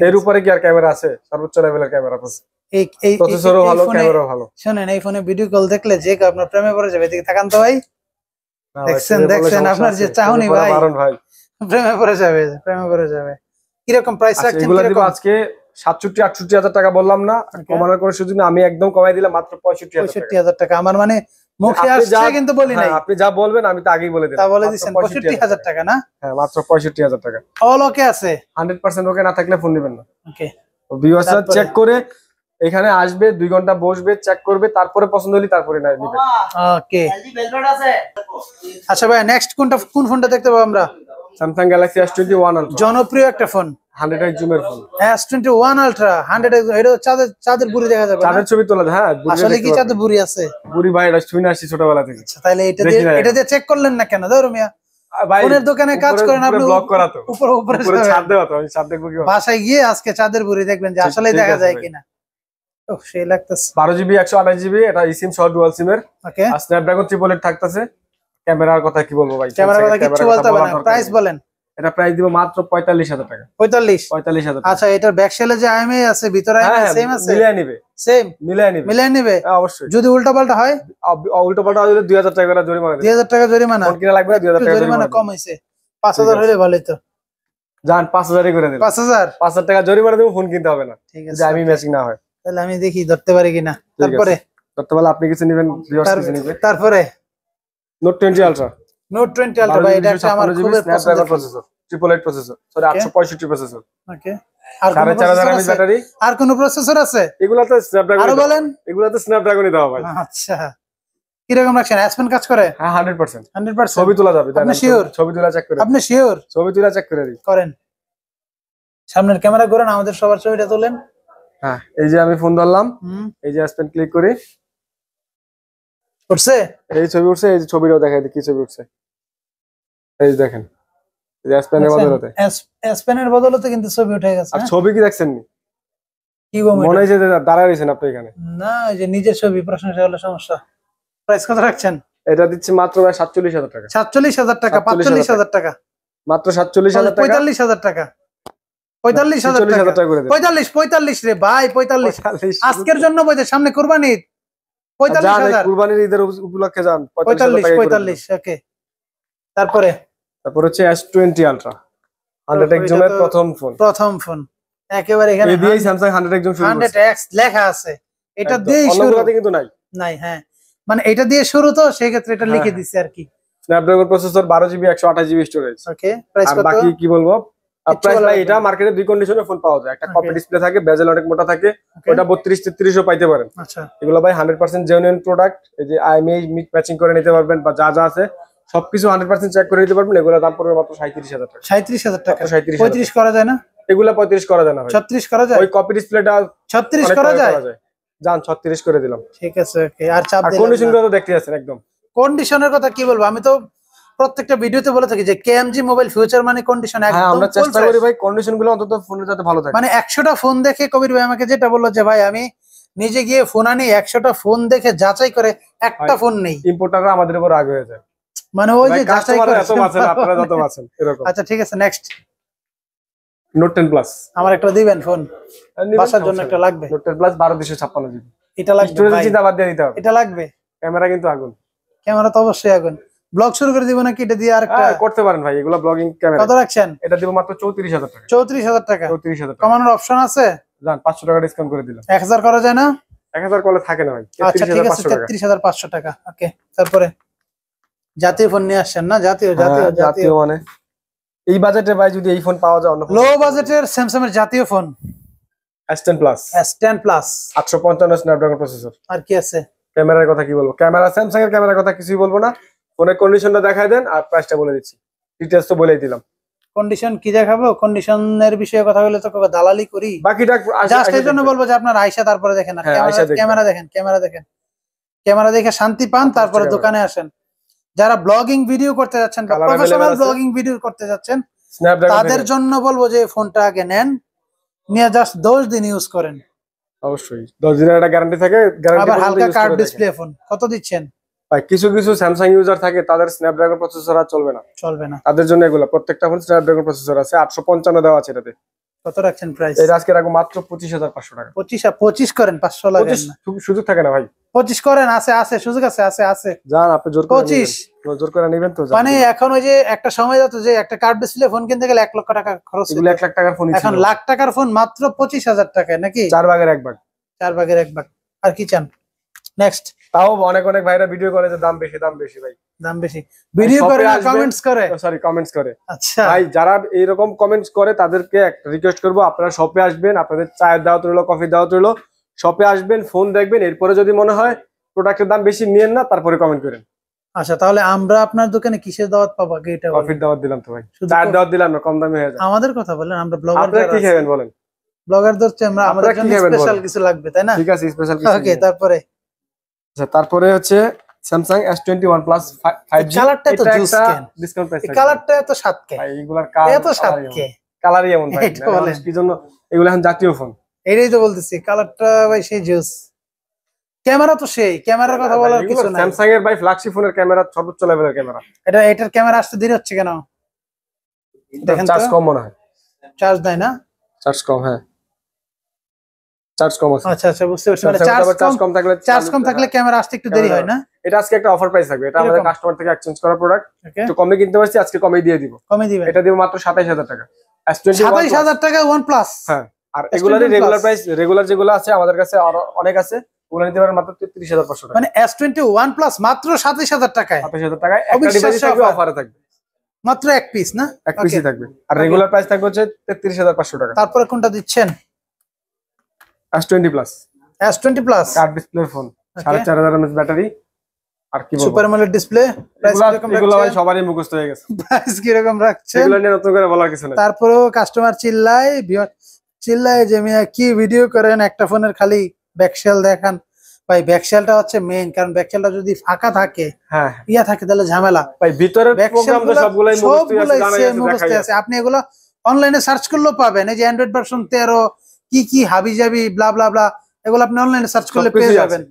এর উপরে কি আর ক্যামেরা আছে? সর্বোচ্চ লেভেলের ক্যামেরা আছে। এই প্রসেসরও ভালো, ক্যামেরাও ভালো।
শুনেন, এই ফোনে ভিডিও কল দেখলে যে আপনার প্রেমে পড়ে যাবে। এদিকে তাকান তো ভাই, দেখছেন আপনার যে চাহনি ভাই, প্রেমে পড়ে যাবে। কিরকম প্রাইস রাখছেন?
এগুলো দিব আজকে 67-68000 টাকা বললাম না, কমানোর কোনো সুযোগ নেই। আমি একদম কমাই দিলাম মাত্র 65000
টাকা। আমার মানে মুখে আসছে কিন্তু বলি নাই।
আপনি যা বলবেন আমি তো আগেই বলে দিলাম।
তা বলে দিবেন 65000 টাকা না?
হ্যাঁ মাত্র 65000 টাকা।
অল ওকে আছে?
100% ওকে না থাকলে ফোন দিবেন না।
ওকে,
ভিউয়ার্সরা চেক করে এখানে আসবে, 2 ঘন্টা বসবে, চেক করবে, তারপরে পছন্দ হলে তারপরে না দিবে।
ওকে আচ্ছা ভাই, নেক্সট কোন ফোনটা দেখতে পাবো আমরা?
স্যামসাং গ্যালাক্সি S21 আলট্রা,
জনপ্রিয় একটা phone,
100x জুমের phone.
S21 ultra 100x, এটা চাঁদের বুড়ি দেখা যাবে,
চাঁদের ছবি তোলা। হ্যাঁ
আসলে কি চাঁদের বুড়ি আছে?
বুড়ি ভাই, এটা শুনে আসছি ছোটবেলা থেকে।
আচ্ছা তাহলে এটা দিয়ে চেক করলেন না কেন? ধরো মিয়া, ফোনের দোকানে কাজ করেন আপনি,
ব্লক করা তো
উপরে
ছাদ দেওয়া তো, আমি ছাদ দেখবো কি?
বাসায় গিয়ে আজকে চাঁদের বুড়ি দেখবেন যে আসলেই দেখা যায় কিনা। ওহ সেই লাগতেছে।
12GB 128GB, এটা eSIM সহ ডুয়াল সিমের।
ওকে,
আর স্ন্যাপড্রাগন 888 থাকতেছে। ক্যামেরার কথা কি বলবো ভাই,
ক্যামেরার কথা কিছু বলতে হবে না, প্রাইস বলেন।
এটা প্রাইস দিব মাত্র 45,000 টাকা।
45,000
টাকা।
আচ্ছা, এটার ব্যাক সেলে যে আইএমআই আছে ভিতরে আইএমআই সেম আছে?
মিলিয়ে নিবে,
সেম
মিলিয়ে নিবে অবশ্যই।
যদি উল্টাপাল্টা হয়?
উল্টোপাল্টা হলে 2000 টাকা করে জরিমানা।
2000 টাকা জরিমানা।
ফোন কিনা লাগবে 2000 টাকা
জরিমানা কম হইছে, 5000 হলে ভালোই তো।
জান 5000ই করে দিন। 5000 টাকা জরিমানা দেব, ফোন কিনতে হবে না।
ঠিক আছে,
যদি আমি ম্যাচিং না হয়
তাহলে আমি দেখি ধরতে পারি কিনা। তারপরে
ধরতে পারলে আপনি কিছু নেবেন, ভিউয়ার্স কিছু নেবে।
তারপরে
Note 20 Ultra।
Note 20 Ultra ভাই, এটা একটা আমার খুব পছন্দের
প্রসেসর, 888 প্রসেসর, সরি 865 প্রসেসর।
ওকে, আর কোন
4500 mAh ব্যাটারি।
আর কোন প্রসেসর আছে?
এগুলাতে স্ন্যাপড্রাগন।
আরো বলেন।
এগুলাতে স্ন্যাপড্রাগনই দাও ভাই।
আচ্ছা, কি রকম রাখছেন? S Pen কাজ করে?
হ্যাঁ 100%।
100%
ছবি তোলা যাবে।
আপনি শিওর?
ছবি তোলা চেক করে।
আপনি শিওর?
ছবি তোলা চেক করে দিই।
করেন, সামনের ক্যামেরা করেন, আমাদের সবার ছবিটা তোলেন।
হ্যাঁ, এই যে আমি ফোন ধরলাম, এই যে S Pen ক্লিক করি,
উঠছে?
এই ছবি উঠছে। এই যে ছবিটাও দেখাই দিই কি ছবি উঠছে। এই যে দেখেন, এই যে S Pen এর বদলতে,
S Pen এর বদলতে কিন্তু ছবি উঠে গেছে।
আর ছবি কি দেখছেন নি?
কি গো
মনে হয় যে দাঁড়ায় রয়েছেন আপনি এখানে।
না, ওই যে নিজের ছবি, প্রশংসা হলে সমস্যা। প্রাইস কত রাখছেন?
এটা দিচ্ছি মাত্র 47,000 টাকা।
47,000 টাকা? 45,000 টাকা?
মাত্র 47,000 টাকা।
45,000 টাকা? 45,000 টাকা করে দেন। 45 রে ভাই, 45 আজকের জন্য বইতে, সামনে কুরবানি ঈদ। 45,000
কুরবানির ঈদের উপলক্ষে যান।
45 ওকে। তারপরে
হচ্ছে S20 Ultra 100x জুম এর প্রথম ফোন।
একেবারে এখানে
এই দিয়েই Samsung 100x জুম শুরু করছে।
100x লেখা আছে, এটা দিয়েই শুরু।
অন্যগুলোতে কিন্তু নাই।
হ্যাঁ, মানে এটা দিয়ে শুরু, তো সেই ক্ষেত্রে এটা লিখে দিচ্ছে আর কি।
Snapdragon processor, 12GB 128GB storage.
Okay, price কত?
বাকি কি বলবো, প্রাইস ভাই এটা মার্কেটে দুই কন্ডিশনে ফোন পাওয়া যায়। একটা কপি ডিসপ্লে থাকে, বেজেল অনেক মোটা থাকে, ওটা 32-33 পাইতে পারেন।
আচ্ছা,
এগুলো ভাই 100% জেনুইন প্রোডাক্ট। এই যে IMEI ম্যাচিং করে নিতে পারবেন, বা যা যা আছে সবকিছু 100% চেক করে নিতে পারবেন। এগুলোর দাম পড়বে মাত্র 37,000 টাকা।
37,000 টাকা?
37,000
35 করা যায় না?
এগুলা 35 করা যায় না ভাই।
36 করা যায়?
ওই কপি ডিসপ্লেটা
36 করা যায়?
জান 36 করে দিলাম।
ঠিক আছে, ওকে। আর চাপ দিলাম।
কন্ডিশনগুলো তো দেখতে আছেন একদম।
কন্ডিশনের কথা কি বলবো, আমি তো প্রত্যেকটা ভিডিওতে বলে থাকি যে KMG মোবাইল ফিউচার মানে কন্ডিশন একদম।
হ্যাঁ, আমরা চেষ্টা করি ভাই কন্ডিশনগুলো অন্তত ফোনে যাতে ভালো থাকে।
মানে 100টা ফোন দেখে কবির ভাই আমাকে যেটা বললো যে ভাই আমি নিজে গিয়ে ফোন আনি, 100টা ফোন দেখে যাচাই করে একটা ফোন নেই।
ইম্পোর্টাররা আমাদের উপর রাগ হয়ে যায়,
মানে ওই যে যাচাই করে
এত বাঁচেন, আপনারা যত বাঁচেন এরকম।
আচ্ছা, ঠিক আছে, নেক্সট।
Note 10 Plus
আমার একটা দিবেন ফোন, বাসার জন্য একটা লাগবে।
Note 10 Plus 1256GB।
এটা লাগবে ভাই,
চিন্তা বাদ দিয়ে দিতে হবে।
এটা লাগবে।
ক্যামেরা কিন্তু আগুন।
ক্যামেরা তো অবশ্যই আগুন। ব্লগ শুরু করে দিব নাকি এটা দিয়ে? আরেকটা
করতে পারেন ভাই, এগুলো ব্লগিং ক্যামেরা।
কত রাখছেন?
এটা দিব মাত্র 34,000 টাকা।
34,000 টাকা?
34,000 টাকা।
কমানোর অপশন আছে?
জান 500 টাকা ডিসকাউন্ট করে দিলাম।
1000 করা যায় না?
1000 করলে থাকে না ভাই।
আচ্ছা, ঠিক আছে, 33,500 টাকা। ওকে, তারপরে জাতীয় ফোন নিয়ে আসছেন না? জাতীয়
মানে এই বাজেটে ভাই যদি এই ফোন পাওয়া যায়, অন্য
লো বাজেটের স্যামসাং এর জাতীয় phone
S10 Plus।
S10 Plus
855 Snapdragon processor.
আর কি আছে?
ক্যামেরার কথা কি বলবো, ক্যামেরা স্যামসাং এর ক্যামেরার কথা কিছুই বলবো না। ফোনের কন্ডিশনটা দেখাই দেন আর প্রাইসটা বলে দিচ্ছি। ডিটেইলস তো বলেই দিলাম।
কন্ডিশন কি দেখাবো? কন্ডিশনের বিষয়ে কথা বলে তো দালালি করি।
বাকিটা
জাস্ট এই জন্য বলবো যে আপনার আয়শা, তারপরে দেখেন। আর ক্যামেরা দেখেন, ক্যামেরা দেখে শান্তি পান, তারপরে দোকানে আসেন। যারা ব্লগিং ভিডিও করতে যাচ্ছেন, প্রফেশনাল ব্লগিং ভিডিও করতে যাচ্ছেন, তাদের জন্য বলবো যে ফোনটা আগে নেন, নিয়ে জাস্ট 10 দিন ইউজ করেন।
অবশ্যই 10 দিনের একটা গ্যারান্টি থাকে।
আবার হালকা কার্ভ ডিসপ্লে ফোন কত দিচ্ছেন
ভাই? কিছু স্যামসাং ইউজার থাকে, তাদের স্ন্যাপড্রাগন প্রসেসর আর চলবে না। তাদের জন্য এগুলো প্রত্যেকটা ফোন স্ন্যাপড্রাগন প্রসেসর আছে। 855 দেওয়া আছে এটাতে।
কত রাখছেন প্রাইস?
এটা আজকে রাখো মাত্র 25,500 টাকা।
25 করেন, 500 লাগেন না।
সুযোগ থাকে না ভাই।
25 করেন, আছে সুযোগ আছে।
জান আপনি জোর করে নেবেন তো।
মানে এখন ওই যে একটা সময় যেত যে একটা কার্ভ ডিসপ্লে ফোন কিনতে গেলে 1 লক্ষ টাকা খরচ হতো।
1 লাখ টাকার ফোন
এখন লাখ টাকার ফোন মাত্র 25,000 টাকায়, নাকি?
4 ভাগের 1 ভাগ।
4 ভাগের 1 ভাগ। আর কি চান? নেক্সট।
তাও অনেক ভাইরা ভিডিও করে যে দাম বেশি ভাই।
দাম বেশি ভিডিও করে না, কমেন্টস করে।
কমেন্টস করে।
আচ্ছা
ভাই, যারা এইরকম কমেন্টস করে তাদেরকে একটা রিকোয়েস্ট করবো, আপনারা শপে আসবেন, আপনাদের চায়ের দাওয়াত রইলো, কফি দাওয়াত রইলো, শপে আসবেন, ফোন দেখবেন, এরপরে যদি মনে হয় প্রোডাক্টের দাম বেশি নিয়েন না, তারপরে কমেন্ট করেন।
আচ্ছা, তাহলে আমরা আপনার দোকানে কিসের দাওয়াত পাবো? এটা
কফির দাওয়াত দিলাম তো ভাই, চায়ের দাওয়াত দিলাম না, কম দামে হয়ে যায়।
আমাদের কথা বলেন, আমরা ব্লগার।
আপনারা কি খাবেন বলেন?
ব্লগার ধরছে আমরা, আমাদের জন্য স্পেশাল কিছু লাগবে, তাই না?
ঠিক আছে, স্পেশাল কিছু।
ওকে, তারপরে
হচ্ছে Samsung S21 Plus 5G।
কালারটা তো জুস কেন?
Discount price.
এই কালারটা এত সাতকে
ভাই, এগুলার কালার
এত সাতকে,
কালারই এমন ভাই। কি জন্য এগুলো এখন জাতীয় ফোন?
এটাই তো বলতেছি, কালারটা ভাই সেই জুস। ক্যামেরা তো সেই, ক্যামেরার কথা বলার কিছু নাই।
স্যামসাং এর ভাই ফ্ল্যাগশিপ ফোনের ক্যামেরা সর্বোচ্চ লেভেলের ক্যামেরা।
এটার ক্যামেরা আসতে দেরি হচ্ছে কেন? দেখেন
চার্জ কম মনে হয়,
চার্জ দেয় না?
চার্জ কম, হ্যাঁ চার্জ কম আছে।
আচ্ছা আচ্ছা, বুঝতে পারছি। মানে
চার্জ কম থাকলে,
ক্যামেরা আসতে একটু দেরি হয় না?
এটা আজকে একটা অফার প্রাইস থাকবে, এটা আমাদের কাস্টমার থেকে এক্সচেঞ্জ করা প্রোডাক্ট, একটু কমে কিনতে পারছি, আজকে কমে দিয়ে দিব।
কমে দিবেন?
এটা দিব মাত্র 27000 টাকা। S21
27000 টাকা OnePlus।
হ্যাঁ, আর এগুলারই রেগুলার প্রাইস, রেগুলার যেগুলো আছে আমাদের কাছে আরো অনেক আছে, ওগুলো নিতে পারেন মাত্র 33500 টাকা।
মানে S21 Plus মাত্র 27000 টাকায়?
27000 টাকায় একটা ডিভাইস থাকবে, অফারে থাকবে
মাত্র এক পিস না?
এক পিসই থাকবে। আর রেগুলার প্রাইস থাকবে হচ্ছে 33500 টাকা।
তারপরে কোনটা দিচ্ছেন?
S20 plus,
S20 Plus
curved display phone, 4500 mAh battery. আর কি বলবো,
সুপার অ্যামোলেড ডিসপ্লে। প্রাইস কিরকম রাখছেন?
এগুলো ভাই সবারই মুখস্থ হয়ে গেছে।
প্রাইস কিরকম রাখছেন?
এগুলো নিয়ে নতুন করে বলার কিছু নেই।
তারপরেও কাস্টমার চিল্লায় যে মিয়া কি ভিডিও করেন, একটা ফোনের খালি ব্যাকশেল দেখান। ভাই ব্যাকশেলটা হচ্ছে মেইন, কারণ ব্যাকশেলটা যদি ফাঁকা থাকে,
হ্যাঁ
ইয়া থাকে, তাহলে ঝামেলা।
ভাই ভিতরের প্রোগ্রাম তো সবগুলাই মুখস্থ আছে,
আপনি এগুলো অনলাইনে সার্চ করলেও পাবেন। এই যে অ্যান্ড্রয়েড ভার্সন 13 কি হাবি জাবি ব্লা ব্লা ব্লা, এগুলো আপনি অনলাইনে সার্চ করলে পেয়ে যাবেন।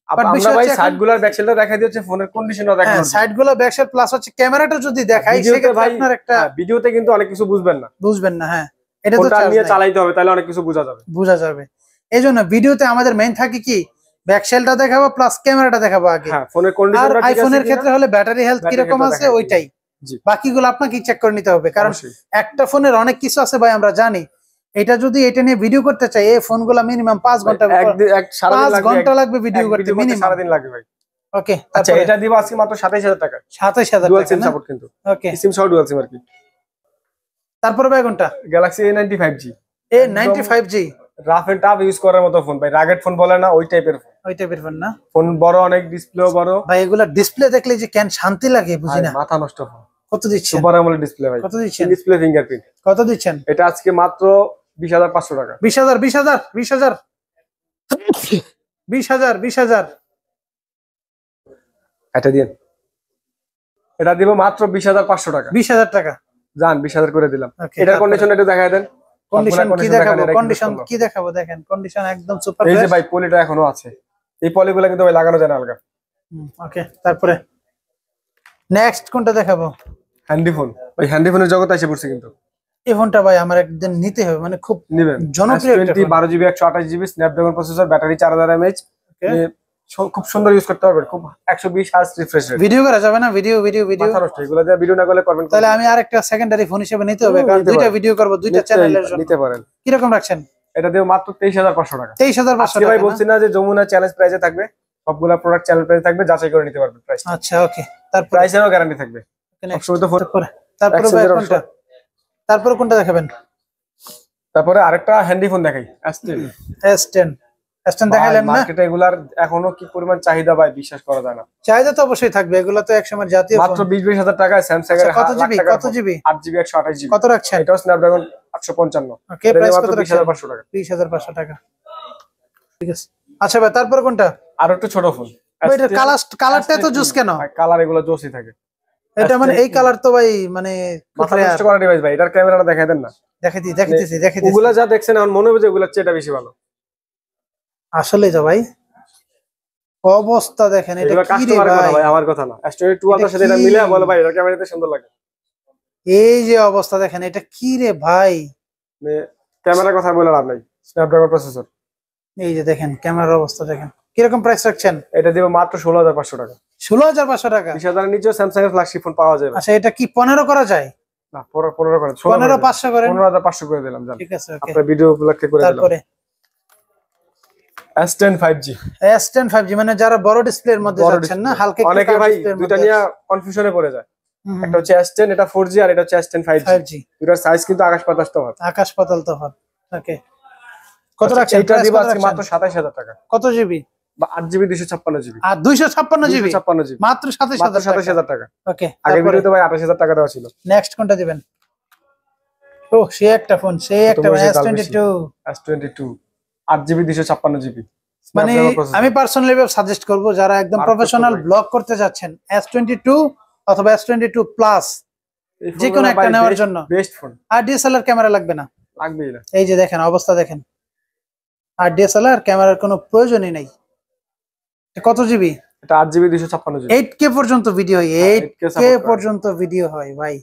আমরা ভাই সাইডগুলোর ব্যাকশেলটা দেখাই দিয়েছে, ফোনের কন্ডিশনও দেখানো।
হ্যাঁ, সাইডগুলো ব্যাকশেল প্লাস হচ্ছে ক্যামেরাটা যদি দেখাই, সেক্ষেত্রে আপনার একটা
ভিডিওতে কিন্তু অনেক কিছু বুঝবেন না।
হ্যাঁ, এটা তো
নিয়ে চালাইতে হবে, তাহলে অনেক কিছু বোঝা যাবে।
এইজন্য ভিডিওতে আমাদের মেইন থাকে কি, ব্যাকশেলটা দেখাবো প্লাস ক্যামেরাটা দেখাবো আগে।
হ্যাঁ, ফোনের কন্ডিশনটা ঠিক আছে।
আইফোনের ক্ষেত্রে হলে ব্যাটারি হেলথ কিরকম আছে ওইটাই, বাকিগুলো আপনাকে চেক করে নিতে হবে। কারণ একটা ফোনের অনেক কিছু আছে ভাই, আমরা জানি। এটা যদি এটা নিয়ে ভিডিও করতে চাই, এই ফোনগুলো মিনিমাম 5 ঘন্টা লাগবে ভিডিও করতে, মিনিমাম
সারাদিন লাগবে ভাই।
ওকে,
আচ্ছা এটা দিব আজকে মাত্র 27000 টাকা।
27000
ডুয়াল
টাকা
সিম
না?
সাপোর্ট কিন্তু।
ওকে,
সিম সহ ডুয়াল সিম আর কি।
তারপরে ভাই কোনটা?
Galaxy A95G।
A95G
rough and tough use করার মতো ফোন ভাই, রাগেড ফোন বলে না, ওই টাইপের
ফোন না?
ফোন বড়, অনেক ডিসপ্লেও বড়
ভাই। এগুলা ডিসপ্লে দেখলে যে কেন শান্তি লাগে বুঝি না।
মাথা নষ্ট ফোন।
কত দিচ্ছেন?
সুপার আমোলেড ডিসপ্লে ভাই।
কত দিচ্ছেন?
Display fingerprint.
কত দিচ্ছেন?
এটা আজকে মাত্র 20500 টাকা।
20000
এটা দিন, এটা দিব মাত্র 20500 টাকা।
20000 টাকা
জান 20000 করে দিলাম। এটার কন্ডিশন একটু দেখায় দেন।
কন্ডিশন কি দেখাবো? দেখেন কন্ডিশন একদম সুপার।
এই যে ভাই পলিটা এখনো আছে, এই পলিগুলো কিন্তু ভাই লাগানো যায় না আলগা।
ওকে, তারপরে নেক্সট কোনটা দেখাবো?
হ্যান্ডি ফোন ভাই, হ্যান্ডি ফোনের জগতে এসে পড়ছে কিন্তু।
এই ফোনটা ভাই আমার একদিন নিতে হবে, মানে খুব
নেবেন।
জনপ্রিয় একটা phone.
12GB 128GB Snapdragon processor, battery 4000 mAh। খুব সুন্দর ইউজ করতে পারবেন, খুব 120 হার্জ রিফ্রেশ রেট।
ভিডিও করা যাবে না? ভিডিও
মাথা নষ্ট, এগুলো দিয়ে ভিডিও না করলে করবেন।
তাহলে আমি আরেকটা সেকেন্ডারি ফোন হিসেবে নিতে হবে, কারণ দুইটা ভিডিও করব, দুইটা চ্যানেলের জন্য।
নিতে পারেন।
কি রকম রাখছেন?
এটা দিয়ে মাত্র 23500 টাকা।
23500 টাকা
ভাই, বলছি না যে যমুনা চ্যালেঞ্জ প্রাইসে থাকবে, সবগুলা প্রোডাক্ট চ্যালেঞ্জ প্রাইসে থাকবে, যাচাই করে নিতে পারবেন প্রাইস।
আচ্ছা, ওকে। তারপর
প্রাইসেরও গ্যারান্টি থাকবে সবসময় তো।
তারপরে ভাই কোনটা? তারপরে কোনটা দেখাবেন?
তারপরে আরেকটা হ্যান্ডি ফোন দেখাই,
S10 দেখাইলেন না?
মার্কেটে এগুলার এখনো কি পরিমাণ চাহিদা ভাই, বিশ্বাস করা যায় না।
চাহিদা তো অবশ্যই থাকবে, এগুলো তো একসময় জাতীয় ফোন।
মাত্র 20,000 টাকায় স্যামসাং এর
কত জিবি?
8GB 128GB।
কত রাখছেন?
এটাও স্ন্যাপড্রাগন 855।
ওকে, প্রাইস কত রাখছেন?
20500 টাকা।
20500 টাকা, ঠিক আছে। আচ্ছা ভাই, তারপর কোনটা?
আর একটু ছোট ফোন।
এটা কালারটা এত জোস কেন?
কালার এগুলো জোসই থাকে।
এটা মানে এই কালার তো ভাই মানে
মাথা নষ্ট করা ডিভাইস ভাই। এটার ক্যামেরাটা দেখাই দেন না।
দেখাইতেছি।
ওগুলা যা দেখছেন এখন মনে হবে যে ওগুলা চেয়ে বেশি ভালো।
আসলে তো ভাই অবস্থা দেখেন, এটা কি রে
ভাই, আমার কথা না। S22 আলটার সাথে এটা মিলে বলে ভাই, এটার ক্যামেরাতে সুন্দর লাগে।
এই যে অবস্থা দেখেন, এটা কি রে ভাই?
ক্যামেরার কথা বলে লাভ নাই, স্ন্যাপড্রাগন প্রসেসর।
এই যে দেখেন ক্যামেরার অবস্থা দেখেন, কি রকম প্রাইস রাখছেন?
এটা দিব মাত্র 16500 টাকা।
16500 টাকা?
20000 এর নিচেও স্যামসাং এর ফ্ল্যাগশিপ ফোন পাওয়া যাবে।
আচ্ছা, এটা কি 15 করা যায়?
না, 15 করে
15500 করেন।
15500 করে দিলাম জান।
ঠিক আছে, ওকে।
আপনার ভিডিও উপলক্ষে করে দিলাম।
তারপরে
S10 5G।
S10 5G মানে যারা বড় ডিসপ্লের মধ্যে যাচ্ছেন না, হালকা একটু
অনেকে ভাই দুটো নিয়ে কনফিউশনে পড়ে যায়। একটা হচ্ছে S10, এটা 4G, আর এটা হচ্ছে S10 5G। দুটোর সাইজ কিন্তু আকাশ পাতাল তফাৎ। ওকে, কত রাখছেন? এটা দিব আজকে মাত্র 27000 টাকা।
কত জিবি?
8GB 256GB।
আর 256GB মাত্র
27000 টাকা।
ওকে,
আগে ভিডিওতে ভাই 28000 টাকা দেওয়া ছিল।
নেক্সট কোনটা দিবেন? ও সে একটা ফোন, S22
8GB 256GB।
মানে আমি পার্সোনালি সাজেস্ট করব, যারা একদম প্রফেশনাল ব্লগ করতে যাচ্ছেন, S22 অথবা S22 প্লাস যে কোনো একটা নেওয়ার জন্য
বেস্ট ফোন।
আর DSLR ক্যামেরা লাগবে না,
লাগবেই না।
এই যে দেখেন অবস্থা দেখেন, আর DSLR ক্যামেরার কোনো প্রয়োজনই নাই। কত জিবি?
এটা 8GB 256GB।
8K পর্যন্ত ভিডিও হয়, 8K পর্যন্ত ভিডিও হয় ভাই।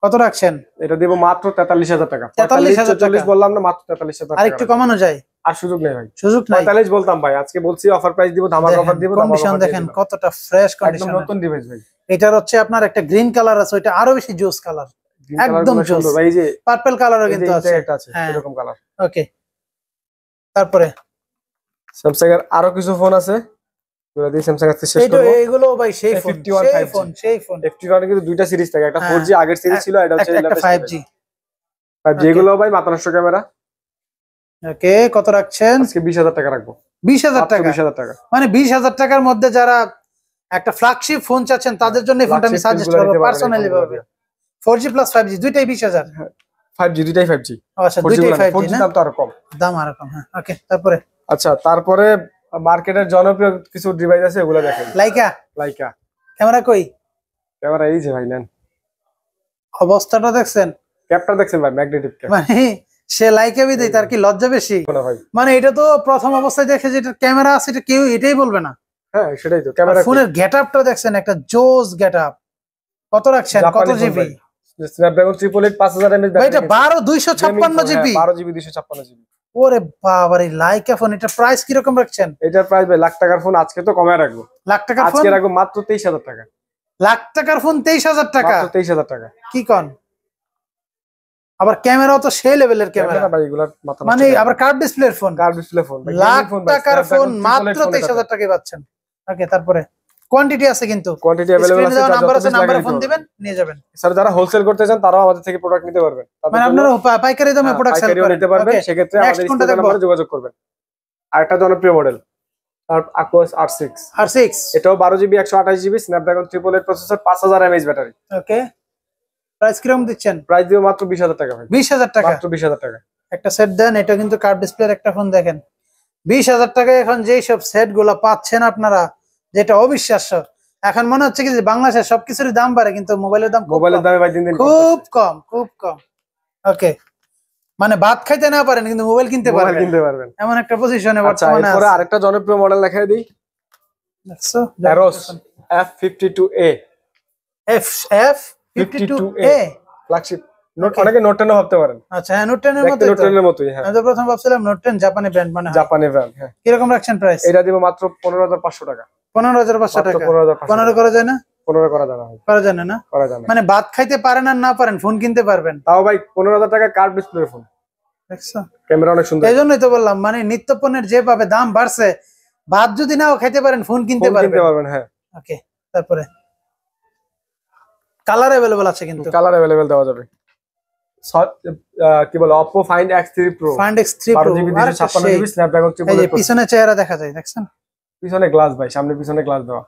কত রাখছেন?
এটা দিব মাত্র 43,000 টাকা।
43,000 টাকা
40 বললাম না, মাত্র 43,000
আর
টাকা।
একটু কমানো যায়?
আর সুযোগ নেই ভাই,
সুযোগ নাই।
45 বলতাম ভাই, আজকে বলছি অফার প্রাইস দিব, ধামাকা অফার দিব।
কন্ডিশন দেখেন কতটা ফ্রেশ
একদম
কন্ডিশন,
নতুন ডিভাইস ভাই।
এটার হচ্ছে আপনার একটা গ্রিন কালার আছে, ওইটা আরো বেশি জোস কালার, একদম জোস
ভাই। এই যে
পার্পল কালারও কিন্তু আছে,
একটা আছে
হ্যাঁ
এরকম কালার।
ওকে, তারপরে
স্যামসাং এর আরো কিছু ফোন আছে, এগুলো দিয়ে স্যামসাং এর শেষ
এইটা
করব।
এগুলো ভাই সেই ফোন,
51
সেই
5G
ফোন, সেই ফোন।
F51 কিন্তু দুইটা সিরিজ থাকে, একটা 4G আগের সিরিজ ছিল, এটা হচ্ছে
একটা 5G।
5G এগুলো ভাই মাত্র 900 ক্যামেরা।
ওকে, কত রাখছেন?
আজকে 20,000 টাকা রাখবো।
20,000 টাকা?
20,000 টাকা,
মানে 20,000 টাকার মধ্যে যারা একটা ফ্ল্যাগশিপ ফোন চাচ্ছেন তাদের জন্য এই ফোনটা আমি সাজেস্ট করব পার্সোনালি ভাবে। 4G প্লাস 5G দুইটাই 20,000?
5G দুইটাই 5G।
আচ্ছা, দুইটাই 5G না?
দাম তো আরো কম,
দাম আরো কম, হ্যাঁ ওকে। তারপরে
আচ্ছা, তারপরে মার্কেটের জনপ্রিয় কিছু ডিভাইস আছে, ওগুলো দেখেন। লাইকা
ক্যামেরা কই?
ক্যামেরা এই যে ভাই, নেন।
অবস্থাটা দেখছেন?
ক্যাপটা দেখছেন ভাই, ম্যাগনেটিক ক্যাপ।
মানে সে লাইকা বিদেই তার কি লজ্জা বেশি?
ভাই
মানে এটা তো প্রথম অবস্থায় দেখে যেটা ক্যামেরা আছে এটা কেউ এটাই বলবে না।
হ্যাঁ সেটাই তো ক্যামেরা।
ফোনের গেটআপটা দেখছেন, একটা জোস গেটআপ। কত রাখছেন? কত জিবি?
স্ন্যাপড্রাগন 888 5000 mAh
ভাই এটা 12 256 জিবি।
12 GB 256 GB.
ওরে বাবারে, লাইকা ফোন, এটা প্রাইস কি রকম রাখছেন?
এটার প্রাইস ভাই লাখ টাকার ফোন, আজকে তো কমায় রাখবো।
লাখ টাকার ফোন
আজকে রাখবো মাত্র 23,000 টাকা।
লাখ টাকার ফোন 23,000 টাকা?
মাত্র 23,000 টাকা।
কি কোন? আবার ক্যামেরাও তো সেই লেভেলের ক্যামেরা
ভাই, এগুলা মাথা
মানে আবার কার্ভ ডিসপ্লের ফোন।
কার্ভ ডিসপ্লে ফোন ভাই,
লাখ টাকার ফোন মাত্র 23,000 টাকায় পাচ্ছেন। ওকে, তারপরে কোয়ান্টিটি আছে কিন্তু,
কোয়ান্টিটি अवेलेबल আছে,
নাম্বার আছে, নাম্বারে ফোন দিবেন নিয়ে যাবেন।
স্যার যারা হোলসেল করতে চান তারাও আমাদের থেকে প্রোডাক্ট নিতে পারবেন,
মানে আপনারা পাইকারি দামে প্রোডাক্ট সেল করেন,
নিতে পারবেন। সেক্ষেত্রে আমাদের স্ক্রিনে নাম্বারে যোগাযোগ করবেন। আরেকটা জনপ্রিয় মডেল Aquos R6। এটাও 12 GB 128 GB Snapdragon 888 processor, 5000 mAh battery.
Okay, price কিরকম দিচ্ছেন?
প্রাইস দিও মাত্র 20,000 টাকা ভাই।
20,000 টাকা?
মাত্র 20,000 টাকা।
একটা সেট দেন, এটা কিন্তু কার্ভ ডিসপ্লের একটা ফোন দেখেন। 20,000 টাকায় এখন যেই সব সেট গুলা পাচ্ছেন আপনারা, যেটা অবিশ্বাস্য। এখন মনে হচ্ছে কি যে বাংলাদেশের সবকিছুরই দাম বাড়ে, কিন্তু মোবাইলের দাম
ভাই দিন দিন
খুব কম, খুব কম। ওকে, মানে ভাত খাইতে না পারেন কিন্তু মোবাইল কিনতে পারবেন, এমন একটা পজিশনে বর্তমানে আছে।
এরপরে আরেকটা জনপ্রিয় মডেল দেখাই দিই,
দেখছো?
Aros F52A।
F52A
flagship note, অনেকে নোট 10 ভাবতে পারেন।
আচ্ছা, হ্যাঁ নোট 10 এর মতো।
নোট 10 এর মতোই, হ্যাঁ।
আমি তো প্রথম ভাবছিলাম নোট 10 জাপানি ব্র্যান্ড, মানে
জাপানি ব্র্যান্ড, হ্যাঁ।
কি রকম রাখছেন প্রাইস?
এটা দিব মাত্র 15,500 টাকা।
15,500 টাকা? 15 করা যায় না?
15 করা যায় না,
করা যায় না?
করা যায় না।
মানে ভাত খাইতে পারেন আর না পারেন, ফোন কিনতে পারবেন।
তাও ভাই 15,000 টাকা কার্ভ ডিসপ্লে ফোন,
দেখছো?
ক্যামেরা অনেক সুন্দর।
এই জন্যই তো বললাম, মানে নিত্য পণ্যের যেভাবে দাম বাড়ছে, ভাত যদি নাও খাইতে পারেন ফোন কিনতে পারবেন।
হ্যাঁ
ওকে, তারপরে কালার अवेलेबल আছে, কিন্তু
কালার अवेलेबल দেওয়া যাবে। কি বলে Oppo Find X3 Pro,
Find X3 Pro
12 GB 256 GB Snapdragon 888।
এই যে পিছনে চেহারা দেখা যায়, দেখছেন?
পিছনে গ্লাস ভাই, সামনে পিছনে গ্লাস দেওয়া।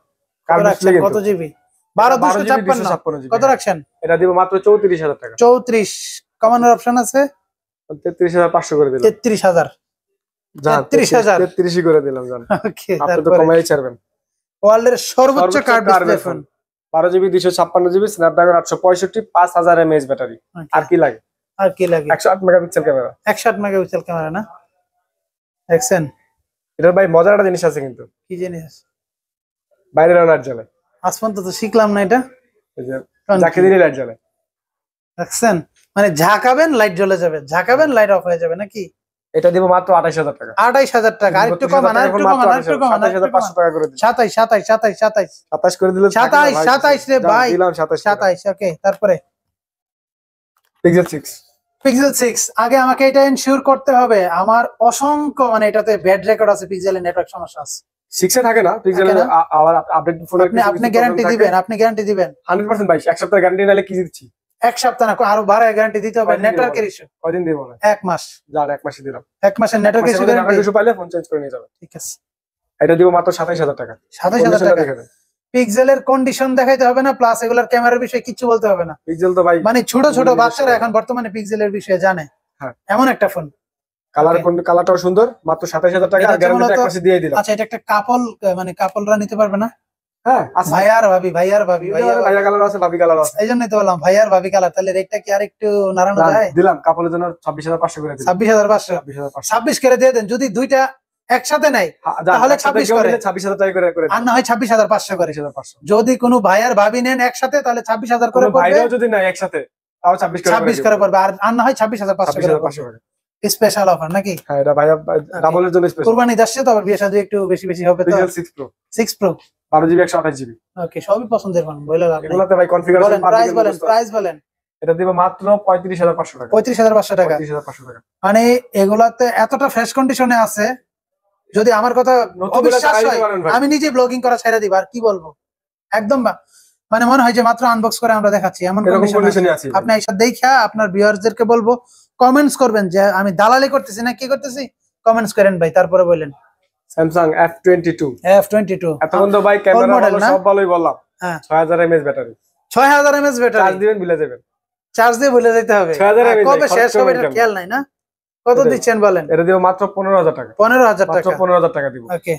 কার্ভ ডিসপ্লে কিন্তু।
কত জিবি? 12 জিবি। কত রাখছেন?
এটা দিব মাত্র 34,000 টাকা।
34 কমানোর অপশন আছে?
33,500 করে দিলাম।
33,000?
33,000 করে দিলাম জান।
ওকে,
আপনি তো
তারপরে
কমাই ছাড়বেন।
ওয়ার্ল্ডের সর্বোচ্চ curve display phone,
12 GB 256 GB Snapdragon 865 5000 mAh battery. আর কি লাগে? 108 মেগাপিক্সেল ক্যামেরা।
108 মেগাপিক্সেল ক্যামেরা না? দেখছেন?
এটার ভাই মজার একটা জিনিস আছে কিন্তু।
কি জিনিস?
বাইরে লাইট জ্বলে।
আজ পর্যন্ত তো শিখলাম না এটা।
এই যে যাকে দিলে লাইট জ্বলে।
দেখছেন? মানে ঝাঁকাবেন লাইট জ্বলে যাবে, ঝাঁকাবেন লাইট অফ হয়ে যাবে নাকি?
এটা দিব মাত্র 28,000 টাকা।
28,000 টাকা? আর একটু কমান, আর একটু কমান, আর একটু কমান।
27,500 টাকা করে দিন।
27
করে দিলে
27 রে ভাই।
দিলাম 27।
ওকে, তারপরে
Pixel 6।
Pixel 6 আগে আমাকে এটা এনশিওর করতে হবে, আমার অসংখ্য মানে এটাতে ব্যাড রেকর্ড আছে, পিক্সেলের নেটওয়ার্ক সমস্যা আছে।
6 এ থাকে না পিক্সেল, আবার আপডেট ফোনের
আপনি গ্যারান্টি দিবেন? আপনি গ্যারান্টি দিবেন?
100% ভাই, এক সপ্তাহ গ্যারান্টি নালে কি দিচ্ছি?
এক সপ্তাহ না, আরো বাড়ায় গ্যারান্টি দিতে হবে। নেটওয়ার্কের ইস্যু
কয়দিন দেব না?
1 মাস।
যার 1 মাসই দিলাম।
1 মাসের নেটওয়ার্ক ইস্যু গ্যারান্টি
ইস্যু পাইলে ফোন চেঞ্জ করে নিয়ে যাবে।
ঠিক আছে,
এটা দিব মাত্র 27,000 টাকা।
27,000 টাকা। পিক্সেলের কন্ডিশন দেখাইতে হবে না, প্লাস এগুলার ক্যামেরার বিষয়ে কিছু বলতে হবে না।
পিক্সেল তো ভাই
মানে ছোট ছোট বাচ্চারা এখন বর্তমানে পিক্সেলের বিষয়ে জানে।
হ্যাঁ,
এমন একটা ফোন।
কালারটাও সুন্দর, মাত্র 27,000 টাকা। আর গ্যারান্টি 1 মাস দিয়ে দিলাম।
আচ্ছা, এটা একটা কাপল, মানে কাপলরা নিতে পারবে না?
হ্যাঁ, আছে।
ভাই আর ভাবি
ভাইয়া কালার আছে, ভাবি কালার আছে।
এইজন্যই তো বললাম ভাই আর ভাবি কালার। তাহলে রেটটা কি আরেকটু নাড়ানো যায়?
দিলাম কাপলের জন্য 26,500 করে দিলাম।
26,500? 26 করে দিয়ে দেন। যদি দুইটা একসাথে নাই তাহলে 26 করে,
26,000 টাকা করে
আর না হয় 26,500 করে।
26,500।
যদি কোনো ভাই আর ভাবি নেন একসাথে তাহলে 26,000 করে পড়বে।
ভাইরাও যদি নাই একসাথে তাও 26
করে পড়বে, আর না হয় 26,500 করে
26,500 টাকা।
স্পেশাল অফার নাকি?
হ্যাঁ এটা ভাইয়া ডাবলের জন্য স্পেশাল।
কুরবানি যাচ্ছে তো, আবার বিয়ে শাদী একটু বেশি বেশি হবে তো।
Real 6 Pro
6 Pro
12GB 128GB।
ওকে, সবই পছন্দের ফোন, বলে লাভ নেই।
এগুলাতে ভাই কনফিগারেশন
বলেন প্রাইস বলেন।
এটা দিব মাত্র 35,500 টাকা।
35,500 টাকা।
35,500 টাকা।
মানে এগুলাতে এতটা ফ্রেশ কন্ডিশনে আছে, যদি আমার কথা
নতুন
অবিশ্বাস
গুলা
হয়
পারেন ভাই।
আমি নিজে ব্লগিং করা ছেড়ে দিব, আর কি বলবো, একদম মানে মনে হয় যে মাত্র আনবক্স করে আমরা দেখাচ্ছি, এমন
এরকম
কন্ডিশনে
কন্ডিশনে আছে।
আপনি এসে দেখা আপনার ভিউয়ারদেরকে বলবো, কমেন্টস করবেন যে আমি দালালি করতেছি না কি করতেছি, কমেন্টস করেন ভাই, তারপরে বলেন।
Samsung F22
F22
এতক্ষণ তো ভাই ক্যামেরা
model
ভালো,
না?
সব ভালোই বললাম।
হ্যাঁ
6000 mAh battery,
6000 mAh
charge
battery,
দিবেন ভুলে যাবেন।
চার্জ দিয়ে ভুলে যেতে হবে।
6000 mAh
কবে
খরচ
শেষ হবে
করবেন
এটা
কেমনে?
খেয়াল নাই না? কত
এটাই।
দিচ্ছেন বলেন?
এটা দিব মাত্র 15,000 টাকা।
15,000
মাত্র
টাকা।
15,000 টাকা দিব।
ওকে,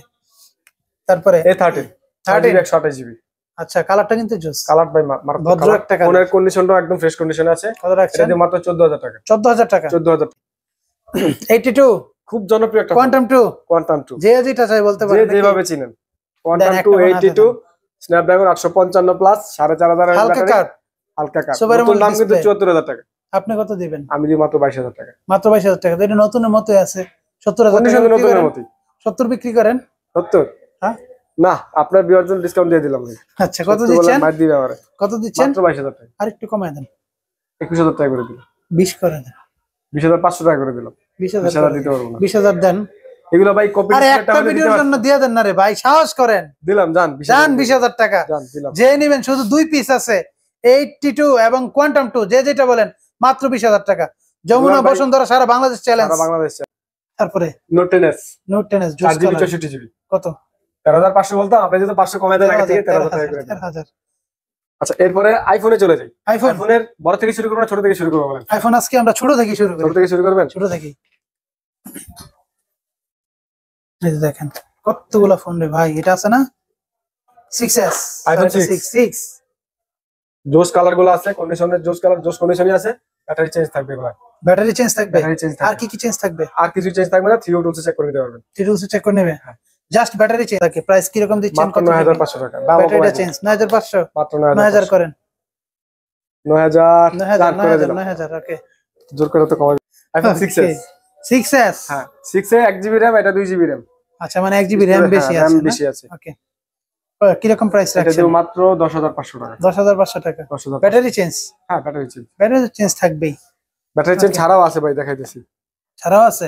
তারপরে
A13
13
128GB।
আচ্ছা, কালারটা কিন্তু জোস।
কালার ভাই
ভদ্র একটা colour।
ফোনের কন্ডিশনটাও একদম ফ্রেশ কন্ডিশনে আছে।
কত
এটা
রাখছেন?
দিয়ে মাত্র 14,000 টাকা।
14,000 টাকা।
14,000।
82
খুব জনপ্রিয় একটা
কোয়ান্টাম 2,
কোয়ান্টাম 2,
যে যেটা চাই বলতে
যে
পারেন নাকি?
যেভাবে চিনেন। কোয়ান্টাম
দেন
2
একটা বানাতে
82 স্ন্যাপড্রাগন 855 প্লাস 4,500
হালকা
ব্যাটারি,
কাট।
হালকা কাট।
Super
নতুন
AMOLED
দাম কিন্তু
display।
74,000 টাকা।
আপনি কত দিবেন?
আমি দিই মাত্র 22,000 টাকা।
মাত্র 22,000 টাকা। তো এটা নতুনের মতোই আছে। 70,000 টাকা
কন্ডিশন
বিক্রি
নতুনের
করেন।
মতই।
70 বিক্রি করেন।
70
হ্যাঁ
না, আপনার বিয়ার জন্য ডিসকাউন্ট দিয়ে দিলাম ভাই।
আচ্ছা, কত
70
দিচ্ছেন?
মার দিবে আমারে।
কত দিচ্ছেন?
মাত্র 22,000 টাকা।
আরেকটু কমায় দেন।
21,000 টাকা করে দিলাম।
20 করে দেন।
20,500 টাকা করে দিলাম।
20,000
20,000 দিতে পারবো না।
20,000 দেন।
এগুলো ভাই কপি
আরে একটা ভিডিওর জন্য দিয়ে দেন না রে ভাই, সাহস করেন।
দিলাম জান
20,000 টাকা।
জান দিলাম।
যে নেবেন, শুধু 2 পিস আছে, 82 এবং কোয়ান্টাম 2, যে যেটা বলেন মাত্র 20,000 টাকা। যমুনা
ভাই-
বসুন্ধরা সারা বাংলাদেশ চ্যালেঞ্জ।
সারা বাংলাদেশ।
তারপরে
note 10s
note 10s juice
4GB
colour
64GB
কত?
13,500 বলতাম, আপনি যদি 500 কমাই দেন আগে থেকে 13,000 টাকা করে দিন।
13,000।
আচ্ছা এরপরে আইফোনে চলে যাই।
আইফোন,
আইফোনের বড় থেকে শুরু করব না ছোট থেকে শুরু করব বলেন?
আইফোন আজকে আমরা ছোট থেকে শুরু
ছোট
করি।
থেকে শুরু করবেন?
ছোট থেকে। এই যে দেখেন কতগুলা ফোন রে ভাই, এটা আছে না 6s,
iPhone 6
6
জোস কালার গুলো আছে, কন্ডিশনের জোস কালার, জোস কন্ডিশনই আছে। ব্যাটারি চেঞ্জ থাকবে ভাই,
ব্যাটারি চেঞ্জ থাকবে।
ব্যাটারি চেঞ্জ
আর
থাকবে।
কি কি চেঞ্জ থাকবে?
আর কিছু চেঞ্জ থাকবে না, থ্রি টুলস চেক করে নিতে পারবেন।
ডিটেইলস চেক করে নেবে। জাস্ট ব্যাটারি চেঞ্জ থাকে। প্রাইস কি রকম দিচ্ছেন?
মাত্র 9,500 টাকা। দাম
ব্যাটারিটা চেঞ্জ 9,500।
মাত্র
9,000 করেন।
9,000
9,000
করে দিলাম।
9,000 ওকে।
জোর করে তো কমাই। IPhone 6s
6s।
হ্যাঁ 6 এ 1GB RAM, এটা 2GB RAM।
আচ্ছা, মানে 1 জিবি RAM বেশি
RAM
আছে না?
বেশি আছে।
ওকে, কি রকম প্রাইস
এটা
রাখছেন?
দেব মাত্র 10,500 টাকা।
10,500 টাকা।
10,000।
Battery change?
হ্যাঁ ব্যাটারি চেঞ্জ,
ব্যাটারি চেঞ্জ থাকবেই।
Battery change
Okay.
ছাড়াও আছে ভাই, দেখাইতেছি।
ছাড়াও আছে?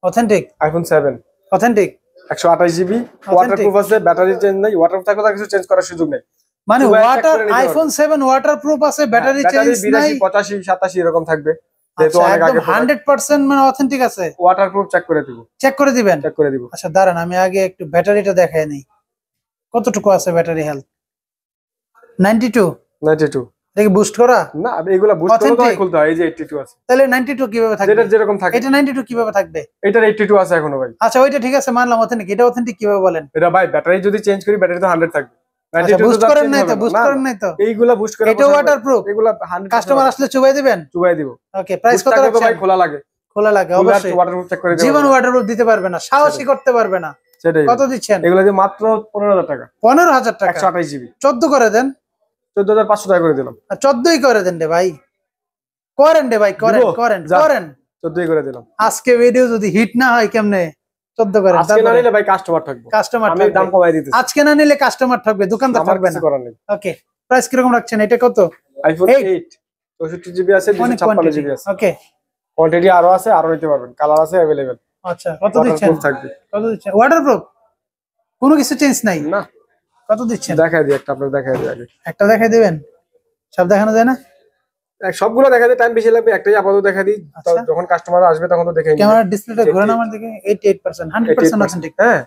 Authentic?
IPhone 7
authentic
128GB, waterproof আছে, ব্যাটারি চেঞ্জ নাই, ওয়াটারপ্রুফ থাকলে তার কিছু চেঞ্জ করার সুযোগ নেই।
মানে
শুধু একটা
ওয়াটার,
করে নিতে
আইফোন 7 ওয়াটারপ্রুফ আছে, ব্যাটারি চেঞ্জ
82,
নাই?
85, 87 এরকম থাকবে। যেহেতু
আচ্ছা,
অনেক
একদম
আগে
100% মানে অথেন্টিক আছে?
ওয়াটারপ্রুফ চেক করে দিব,
চেক করে দিবেন?
চেক করে দিব।
আচ্ছা দাঁড়ান, আমি আগে একটু ব্যাটারিটা দেখাই নেই। কতটুকু আছে ব্যাটারি হেলথ? 92?
92
এটা কি বুস্ট করা?
না, এগুলা বুস্ট করে তো
Authentic?
খুলতে হয়। এই যে 82 আছে,
তাহলে 92 কিভাবে থাকবে?
যেটা যেরকম থাকে
এটা 92 কিভাবে থাকবে?
এটার 82 আছে এখনো ভাই।
আচ্ছা ওইটা ঠিক আছে, মানলাম অথেন্টিক। এটা অথেন্টিক কিভাবে বলেন?
এটা ভাই ব্যাটারি যদি চেঞ্জ করি, ব্যাটারি তো 100 থাকবে।
আচ্ছা,
92
বুস্ট
তো
করেন
change
নাই তো?
হবে না।
বুস্ট
না,
করেন
না,
নাই তো?
এইগুলা বুস্ট করে
এটা ওয়াটারপ্রুফ?
এগুলা 100
কাস্টমার আসলে চুবাই দিবেন?
চুবাই দিব।
ওকে, প্রাইস কত
বুস্টটাকে তো
রাখছেন?
ভাই খোলা লাগে,
খোলা লাগে অবশ্যই।
ওয়াটারপ্রুফ চেক করে দিব।
জীবন ওয়াটারপ্রুফ দিতে পারবে না, সাহসই করতে পারবে না।
সেটাই।
কত দিচ্ছেন?
এগুলা দিয়ে মাত্র 15,000 টাকা।
15,000 টাকা।
128GB
14 করে দেন।
14,500 টাকা করে দিলাম।
আর 14ই করে দেন রে ভাই। করেন রে ভাই, করেন
দিব?
করেন
যা।
করেন।
14 করে দিলাম।
আজকে ভিডিও যদি হিট না হয় কেমনে? 14 করেন।
আজকে না নিলে ভাই কাস্টমার থাকবো,
কাস্টমার
আমি দাম কমাই দিতেছি।
আজকে না নিলে কাস্টমার থাকবে, দোকানদার
আমার
থাকবে
কিছু
না।
করার নেই।
ওকে, প্রাইস কিরকম রাখছেন? এটা কত?
আইফোন
8
8 64GB আছে,
অনেক
256GB আছে।
ওকে,
কোয়ান্টিটি আরো আছে, আরো নিতে পারবেন, কালার আছে अवेलेबल।
আচ্ছা কত দিচ্ছেন?
ওয়াটারপ্রুফ থাকবে।
কত দিচ্ছেন? ওয়াটারপ্রুফ কোনো কিছু চেঞ্জ নাই?
না,
কত দিচ্ছেন?
দেখাই দিই একটা, আপনাদের দেখাই দিই আগে।
একটা দেখাই দিবেন? সব দেখানো যায় না?
সবগুলো দেখাই দিই, টাইম বেশি লাগবে, একটাই আপাতত দেখাই দিই।
আচ্ছা।
যখন কাস্টমার আসবে তখন তো দেখে নিবে।
ক্যামেরার ডিসপ্লেটা ঘোরান আমার দিকে। 88%, 100% অথেন্টিক।
হ্যাঁ,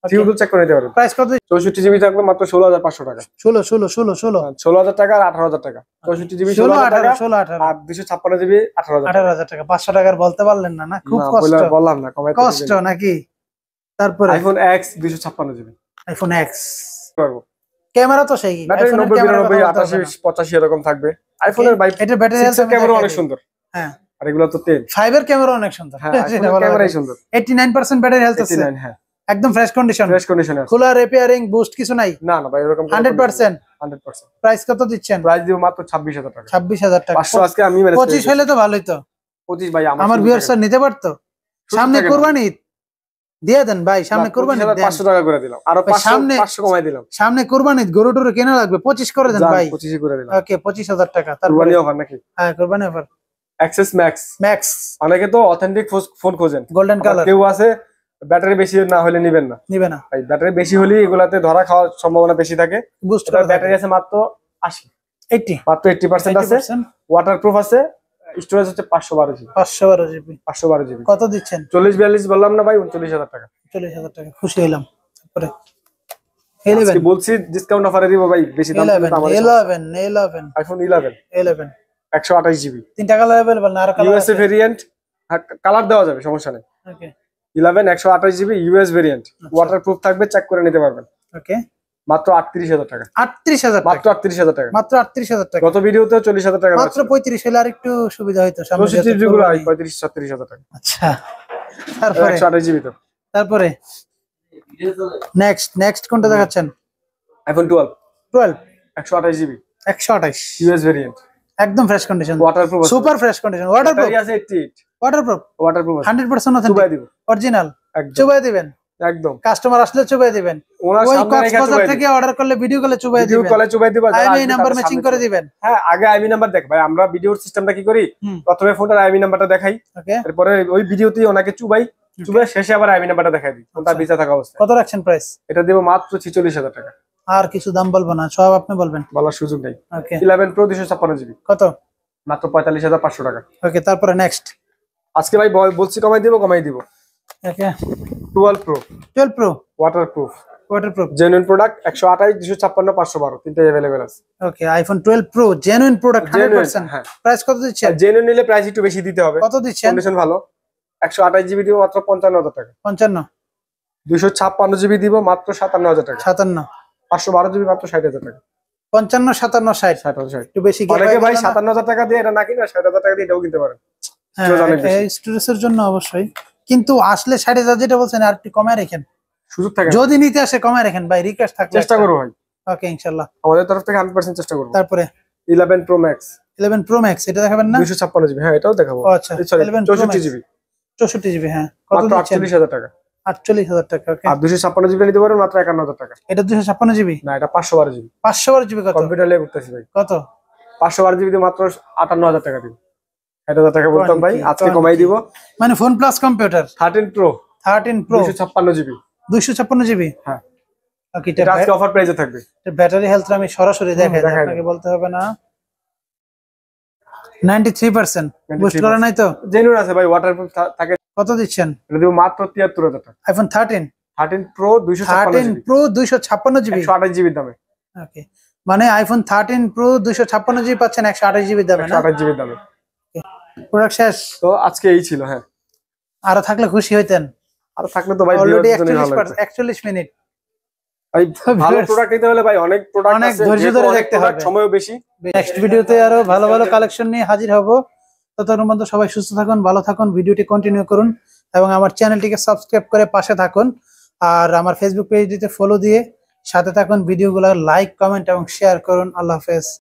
টিউবগুলো চেক করে নিতে পারবেন।
প্রাইস কত?
64GB থাকবে মাত্র 16,500 টাকা।
16 16 16 16
16,000 টাকা আর 18,000 টাকা। 64GB
16
16,000 টাকা
18 16 18
আর 256GB 18,000 টাকা।
18,000 টাকা। 500 টাকার বলতে পারলেন না? না খুব
না,
কষ্ট।
বললাম না, কমাই
কষ্ট নাকি? তারপরে
iPhone X 256GB
iPhone x
পারবো।
ক্যামেরা তো সেই
ব্যাটারি
আইফোনের
90
ক্যামেরার
92
কথা বলতে হবে
88 85 এরকম থাকবে। আইফোনের ভাই
না। এটা ব্যাটারি
6 এর ক্যামেরা অনেক সুন্দর,
হ্যাঁ।
আর এগুলো তো 10।
5 এর ক্যামেরা অনেক সুন্দর।
হ্যাঁ,
সেটা
আইফোনের
বলা
ক্যামেরাই
যায়।
সুন্দর।
89% ব্যাটারি হেলথ আছে।
89 হ্যাঁ।
একদম ফ্রেশ কন্ডিশন,
ফ্রেশ কন্ডিশনে আছে।
খোলা রিপেয়ারিং বুস্ট কিছু নাই?
না না ভাই এরকম
100%।
100%।
প্রাইস কত দিচ্ছেন?
প্রাইস দিব মাত্র 26000 টাকা।
26000 টাকা।
500 আজকে আমি ম্যানেজ
25 হলে তো ভালোই তো।
25 ভাই
আমার ভিউয়ার্সরা নিতে পারতো। সামনে কুরবানি ঈদ দিয়ে দেন ভাই, সামনে কুরবানি ঈদ দেন।
500 টাকা করে দিলাম, আরো 500 কমাই দিলাম।
সামনে কুরবানি ঈদ, গরু টরু কেনা লাগবে, 25 করে দেন ভাই।
25 করে দিলাম।
ওকে 25000 টাকা। তারপরে
কুরবানি অফার নাকি?
হ্যাঁ কুরবানি অফার।
Access max.
ম্যাক্স
অনেকে তো অথেন্টিক ফোন খোঁজেন,
গোল্ডেন কালার।
কেউ আছে ব্যাটারি বেশি না হলে নেবেন না,
নিবে না
ভাই ব্যাটারি বেশি হলে এগুলাতে ধরা খাওয়ার সম্ভাবনা বেশি থাকে।
বুস্ট
এটা ব্যাটারি আছে মাত্র 80,
80
মাত্র 80% আছে, ওয়াটারপ্রুফ আছে, স্টোরেজ হচ্ছে 512 জিবি।
512 জিবি।
512 জিবি।
কত দিচ্ছেন?
40 42 বললাম না ভাই, 39000 টাকা।
40000 টাকা, খুশি হইলাম। তারপরে 11
আজকে বলছি ডিসকাউন্ট অফারে দিব ভাই, বেশি দাম দিলে তো আমাদের
11
আইফোন 11 128 জিবি।
তিনটা কালার अवेलेबल না? আর কালার
ইউএসএ ভেরিয়েন্ট, কালার দেওয়া যাবে, সমস্যা নেই।
ওকে
11 128 জিবি ইউএস ভেরিয়েন্ট, ওয়াটারপ্রুফ থাকবে, চেক করে নিতে পারবেন।
ওকে
মাত্র 38000 টাকা।
38000
মাত্র
টাকা।
38000 টাকা।
মাত্র 38000 টাকা।
গত ভিডিওতে 40000 টাকা
মাত্র 35 হলে আর একটু সুবিধা হইতো সামনে।
64 জিবি গুলো 35 37000 টাকা।
আচ্ছা তারপরে
128 জিবি তো।
তারপরে নেক্সট কোনটা দেখাচ্ছেন?
আইফোন 12 128 জিবি
128
ইউএস ভেরিয়েন্ট,
একদম fresh condition,
waterproof,
super fresh condition, waterproof.
Battery আছে 88,
ওয়াটারপ্রুফ
আছে
100%
চুবাই
অথেন্টিক
দিব
অরিজিনাল।
একদম,
চুবাই দিবেন
একদম।
কাস্টমার আসলে চুবাই দিবেন।
ওনার
ওই
সামনে রেখে
কক্সবাজার
চুবাই
থেকে
দিবেন,
অর্ডার করলে ভিডিও কলে চুবাই
ভিডিও
দিবেন।
কলে চুবাই দিবা,
আইএমআই নাম্বার ম্যাচিং করে দিবেন।
হ্যাঁ আগে আইমি নাম্বার দেখ ভাই, আমরা ভিডিওর সিস্টেমটা কি করি, প্রথমে ফোনটার আইমি নাম্বারটা দেখাই,
ওকে
এরপরে ওই ভিডিওতেই ওনাকে চুবাই শেষে আবার আইমি নাম্বারটা দেখাই দিই, ফোনটা বেঁচে থাকা অবস্থায়।
কত রাখছেন প্রাইস?
এটা দেব মাত্র 46000 টাকা।
আর কিছু দাম বলবো না, সব আপনি বলবেন,
বলার সুযোগ নেই।
ওকে
11 Pro 256 জিবি
কত?
মাত্র 45500 টাকা।
ওকে তারপরে নেক্সট
আজকে ভাই বলছি কমাই দিব।
ওকে
12 Pro
12 pro
waterproof,
waterproof,
genuine product, 128 256 512 তিনটা अवेलेबल আছে।
ওকে আইফোন 12 প্রো জেনুইন প্রোডাক্ট 100%।
হ্যাঁ
প্রাইস কত দিচ্ছেন?
জেনুইন নিলে প্রাইস একটু বেশি দিতে হবে।
কত দিচ্ছেন?
কন্ডিশন ভালো, 128 জিবি দিব মাত্র 55000 টাকা।
55
256 জিবি দিব মাত্র 57000 টাকা।
57
512 জিবি মাত্র 60000 টাকা।
55 57 60
60
একটু বেশি কি
অনেকে ভাই 57000 টাকা দিয়ে এটা না কিনে 60000 টাকা দিয়ে এটাও কিনতে পারেন। স্টোরেজ অনেক বেশি।
এই স্টোরেজের জন্য অবশ্যই, কিন্তু আসলে 60000 যেটা বলছেন আর একটু কমায় রাখেন,
সুযোগ থাকে,
যদি নিতে আসে কমায় রাখেন ভাই, রিকোয়েস্ট থাকলে
চেষ্টা করব ভাই।
ওকে ইনশাআল্লাহ
আমাদের তরফ থেকে 100% চেষ্টা করব।
তারপরে
11 Pro Max
11 প্রো ম্যাক্স এটা দেখাবেন না?
256 জিবি, হ্যাঁ এটাও দেখাবো।
ও আচ্ছা
sorry
11 Pro
64
Max
GB
64 GB, হ্যাঁ কত
মাত্র
দিচ্ছেন?
48000 টাকা।
48000 টাকা। ওকে
আর 256 জিবি নিতে পারেন মাত্র 51000 টাকা।
এটা 256 জিবি
না এটা 512 জিবি।
512 জিবি কত?
কম্পিউটার লেগে করতেছি ভাই।
কত?
512 জিবি দিয়ে মাত্র 58000 টাকা দিব। 60000 টাকা বলতাম ভাই, আজকে কমাই দিব।
মানে phone plus computer
13 Pro
13 pro
256 GB
256 GB.
হ্যাঁ
ওকে
এটা আজকে অফার প্রাইসে থাকবে।
ব্যাটারি হেলথটা আমি সরাসরি দেখাই,
দেখাই
আপনাকে বলতে হবে না। 93% বুস্ট করা নাই তো?
জেনুইন আছে ভাই, ওয়াটারপ্রুফ থাকে।
কত দিচ্ছেন?
এটা দিব মাত্র 73000 টাকা।
IPhone 13
Pro 256
13
GB
pro 256 GB
128 GB দামে।
ওকে মানে আইফোন 13 প্রো 256 জিবি পাচ্ছেন 128 জিবি দামে না?
128 জিবি দামে।
প্রোডাক্ট শেষ?
তো আজকে এই ছিল। হ্যাঁ
আরো থাকলে খুশি হইতেন।
আর থাকলে তো ভাই
অলরেডি
ভিউয়ারদের জন্য ভালো লাগবে।
41 মিনিট।
ভাই ভালো প্রোডাক্ট নিতে হলে ভাই অনেক প্রোডাক্ট
অনেক
আছে,
ধৈর্য
যেহেতু
ধরে
অনেক
দেখতে
product,
হবে।
সময়ও বেশি।
নেক্সট ভিডিওতে আরো ভালো ভালো কালেকশন নিয়ে হাজির হব। ততক্ষণ পর্যন্ত সবাই সুস্থ থাকুন, ভালো থাকুন, ভিডিওটি কন্টিনিউ করুন এবং আমার চ্যানেলটিকে সাবস্ক্রাইব করে পাশে থাকুন। আর আমার ফেসবুক পেজটিতে ফলো দিয়ে সাথে থাকুন, ভিডিওগুলো লাইক কমেন্ট এবং শেয়ার করুন। আল্লাহ হাফেজ।